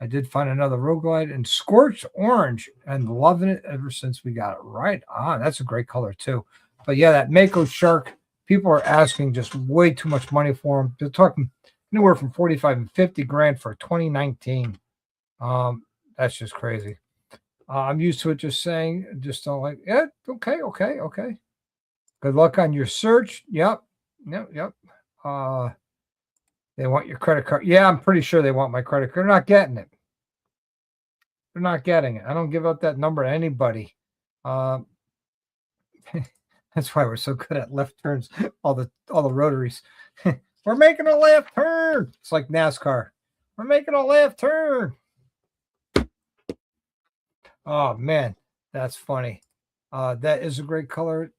I did find another road glide in scorched orange and loving it ever since we got it. Right on. That's a great color too. But yeah, that Mako Shark, people are asking just way too much money for them. They're talking anywhere from 45 and 50 grand for 2019. That's just crazy. I'm used to it just saying, just don't like, yeah, okay. Good luck on your search. Yep. They want your credit card. Yeah, I'm pretty sure they want my credit card. They're not getting it. They're not getting it. I don't give out that number to anybody. That's why we're so good at left turns. All the rotaries. We're making a left turn. It's like NASCAR. We're making a left turn. Oh man, that's funny. That is a great color.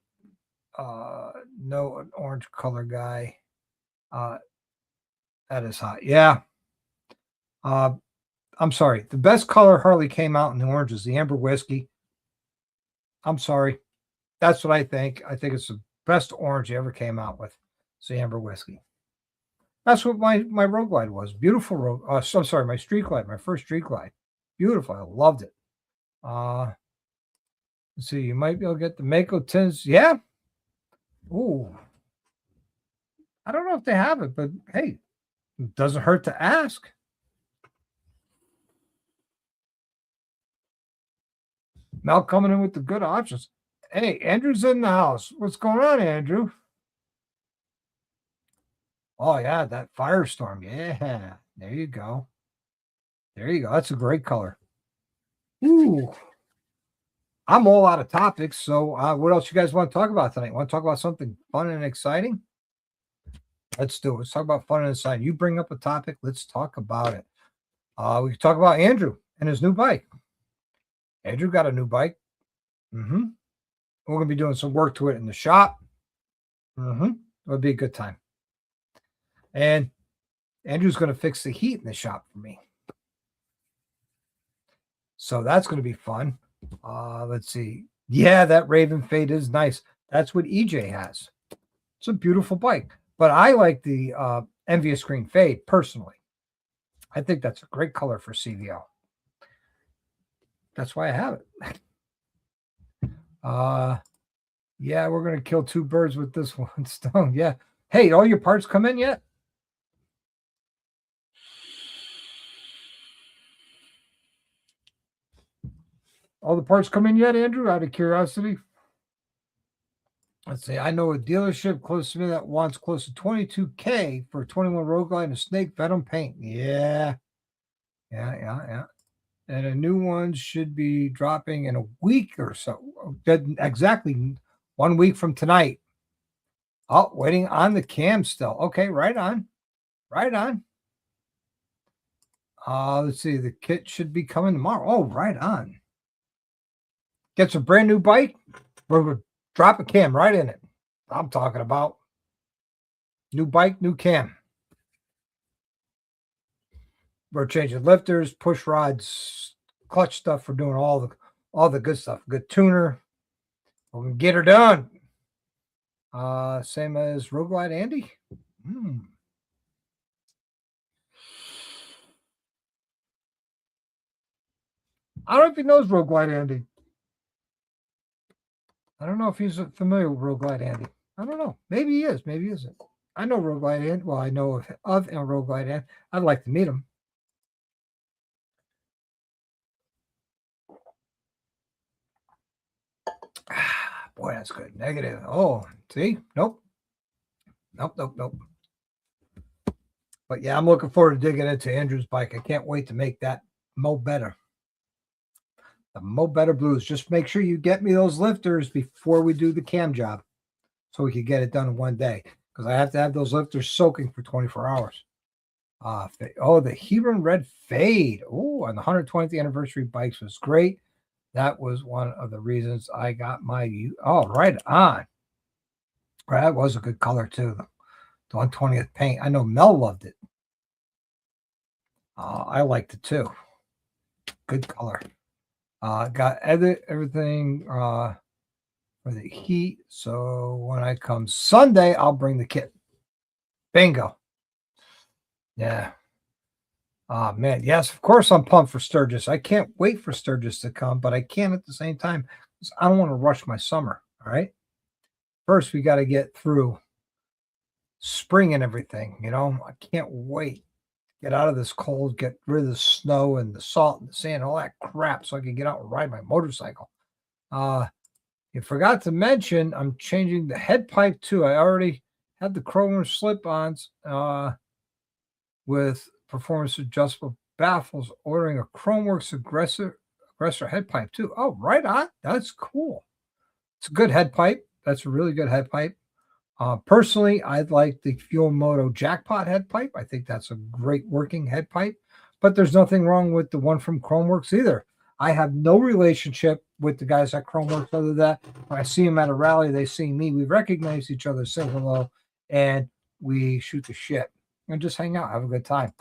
No, an orange color guy. Uh, that is hot. Yeah. Uh, I'm sorry. The best color Harley came out in the orange is the amber whiskey. I'm sorry. That's what I think. I think it's the best orange he ever came out with. It's the amber whiskey. That's what my road glide was. Beautiful road. I'm sorry, my street glide, my first street glide. Beautiful. I loved it. Let's see. You might be able to get the Mako tins. Yeah. Ooh. I don't know if they have it, but hey, it doesn't hurt to ask. Mel coming in with the good options. Hey, Andrew's in the house. What's going on, Andrew? Oh, yeah, that Firestorm. Yeah, there you go. There you go. That's a great color. Ooh. I'm all out of topics. So, what else you guys want to talk about tonight? Want to talk about something fun and exciting? Let's do it. Let's talk about fun and exciting. You bring up a topic. Let's talk about it. We can talk about Andrew and his new bike. Andrew got a new bike. Mm-hmm. We're going to be doing some work to it in the shop. Mm-hmm. It'll be a good time. And Andrew's going to fix the heat in the shop for me. So that's going to be fun. Let's see. Yeah, that Raven Fade is nice. That's what EJ has. It's a beautiful bike. But I like the Envious Green Fade personally. I think that's a great color for CVO. That's why I have it. Yeah, we're going to kill two birds with this one stone. Yeah. Hey, all your parts come in yet? All the parts come in yet, Andrew? Out of curiosity. Let's see. I know a dealership close to me that wants close to $22K for a 21 Road Glide and a Snake Venom paint. Yeah. And a new one should be dropping in a week or so. Exactly 1 week from tonight. Oh, waiting on the cam still. Okay, right on. Right on. Let's see. The kit should be coming tomorrow. Oh, right on. Gets a brand new bike. We're going to drop a cam right in it. I'm talking about new bike, new cam. We're changing lifters, push rods, clutch stuff. We're doing all the good stuff. Good tuner. We're going to get her done. Same as Road Glide Andy. I don't know if he knows Road Glide Andy. I don't know if he's familiar with Road Glide Andy. I don't know. Maybe he is. Maybe he isn't. I know Road Glide Andy. Well, I know of Road Glide Andy. I'd like to meet him. Boy, that's good. Negative. Oh, see? Nope. But yeah, I'm looking forward to digging into Andrew's bike. I can't wait to make that Mo better. The Mo Better Blues. Just make sure you get me those lifters before we do the cam job so we can get it done in one day because I have to have those lifters soaking for 24 hours. The Hebron Red Fade. Oh, on the 120th anniversary bikes was great. That was one of the reasons I got my. Oh, right on. That was a good color too. The 120th paint. I know Mel loved it. I liked it too. Good color. Got everything for the heat. So when I come Sunday, I'll bring the kit. Bingo. Yeah. Oh, man. Yes, of course I'm pumped for Sturgis. I can't wait for Sturgis to come, but I can't at the same time because I don't want to rush my summer. All right. First, we got to get through spring and everything. I can't wait. Get out of this cold, get rid of the snow and the salt and the sand, all that crap so I can get out and ride my motorcycle. You forgot to mention I'm changing the head pipe too. I already had the chrome slip-ons with performance adjustable baffles, ordering a Chromeworks aggressor head pipe too. Oh, right on. That's cool. It's a good head pipe. That's a really good head pipe. Personally, I'd like the Fuel Moto Jackpot head pipe. I think that's a great working head pipe, but there's nothing wrong with the one from Chromeworks either. I have no relationship with the guys at Chromeworks other than that when I see them at a rally, they see me. We recognize each other, say hello, and we shoot the shit and just hang out, have a good time.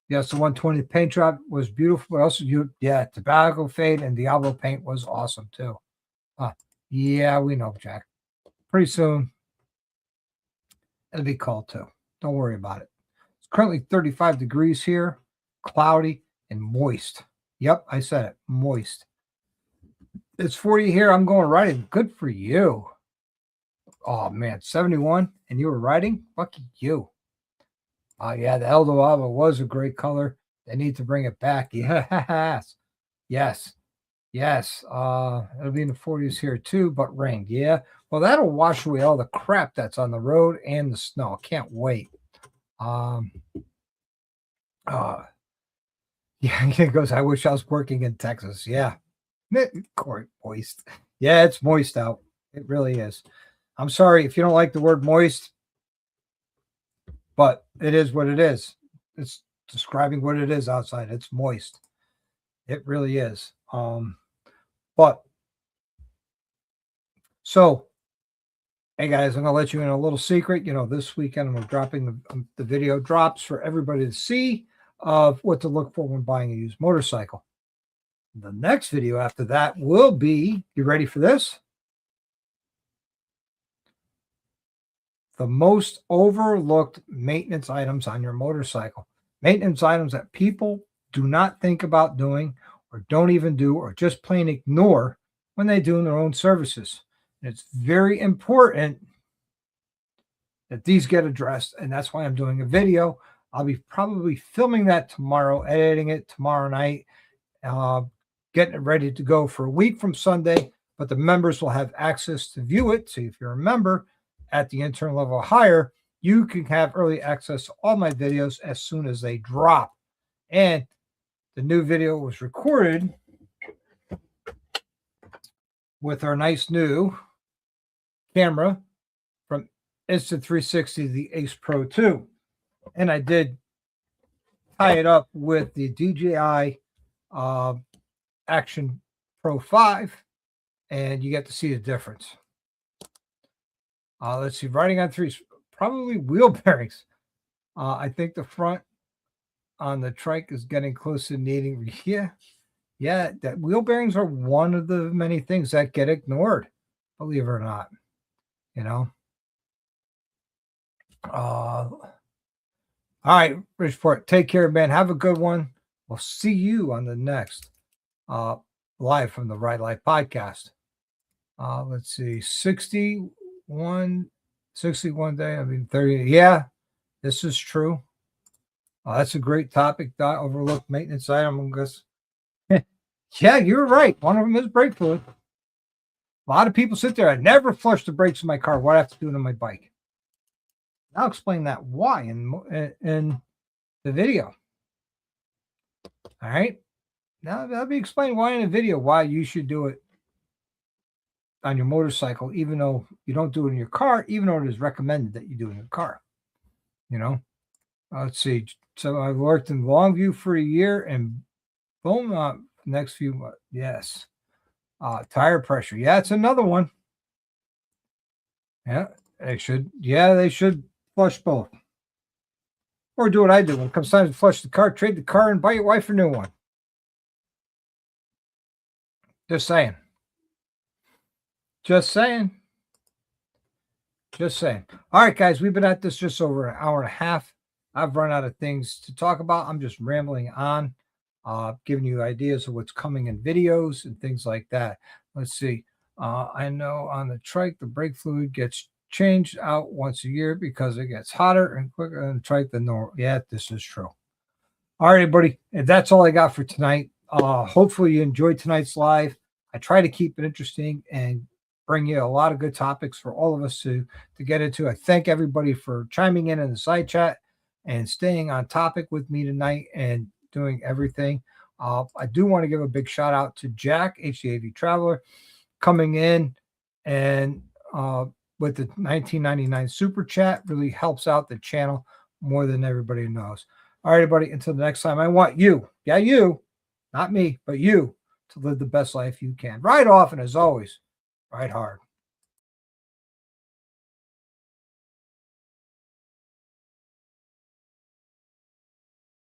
Yes, the 120 paint job was beautiful, but also tobacco fade and Diablo paint was awesome too. Yeah, we know, Jack. Pretty soon it'll be cold too. Don't worry about it. It's currently 35 degrees here, cloudy and moist. Yep, I said it, moist. It's 40 here. I'm going riding. Good for you. Oh man, 71, and you were riding? Lucky you. Yeah, the Eldorado was a great color. They need to bring it back. Yes. Yes. Yes. It'll be in the 40s here too, but rain. Yeah. Well, that'll wash away all the crap that's on the road and the snow. Can't wait. Yeah, it goes, I wish I was working in Texas. Yeah. Moist. Yeah, it's moist out. It really is. I'm sorry if you don't like the word moist, but it is what it is. It's describing what it is outside. It's moist. It really is. But so, hey guys, I'm gonna let you in a little secret. This weekend I'm dropping the video drops for everybody to see of what to look for when buying a used motorcycle. The next video after that will be, you ready for this? The most overlooked maintenance items on your motorcycle. Maintenance items that people do not think about doing or don't even do or just plain ignore when they do their own services. And it's very important that these get addressed, and that's why I'm doing a video. I'll be probably filming that tomorrow, editing it tomorrow night, getting it ready to go for a week from Sunday, but the members will have access to view it. So if you're a member at the intern level higher, you can have early access to all my videos as soon as they drop. And the new video was recorded with our nice new camera from Insta360, the Ace Pro 2. And I did tie it up with the DJI Action Pro 5, and you get to see the difference. Let's see, riding on threes, probably wheel bearings. I think the front on the trike is getting close to needing. Yeah, that wheel bearings are one of the many things that get ignored, believe it or not. All right, Bridgeport, take care, man. Have a good one. We'll see you on the next live from the Ride Life podcast. Let's see, 61 day. I mean, 30. Yeah, this is true. That's a great topic. Not overlooked maintenance item. Yeah, you're right. One of them is brake fluid. A lot of people sit there. I never flush the brakes in my car. What I have to do to my bike? I'll explain that why in the video. All right. Now I'll be explaining why in the video why you should do it on your motorcycle, even though you don't do it in your car, even though it is recommended that you do it in your car. Let's see. So I worked in Longview for a year and boom, next few months. Yes. Tire pressure. Yeah, it's another one. Yeah, they should flush both. Or do what I do when it comes time to flush the car, trade the car and buy your wife a new one. Just saying. Just saying. All right, guys, we've been at this just over an hour and a half. I've run out of things to talk about. I'm just rambling on, giving you ideas of what's coming in videos and things like that. Let's see. I know on the trike, the brake fluid gets changed out once a year because it gets hotter and quicker than the trike than normal. Yeah, this is true. All right, everybody. That's all I got for tonight. Hopefully you enjoyed tonight's live. I try to keep it interesting and bring you a lot of good topics for all of us to get into. I thank everybody for chiming in the side chat and staying on topic with me tonight and doing everything. I do want to give a big shout out to Jack, HDAV Traveler, coming in and with the 1999 super chat. Really helps out the channel more than everybody knows. All right, everybody, until the next time, I want you, not me, but you, to live the best life you can. Ride often, as always, ride hard.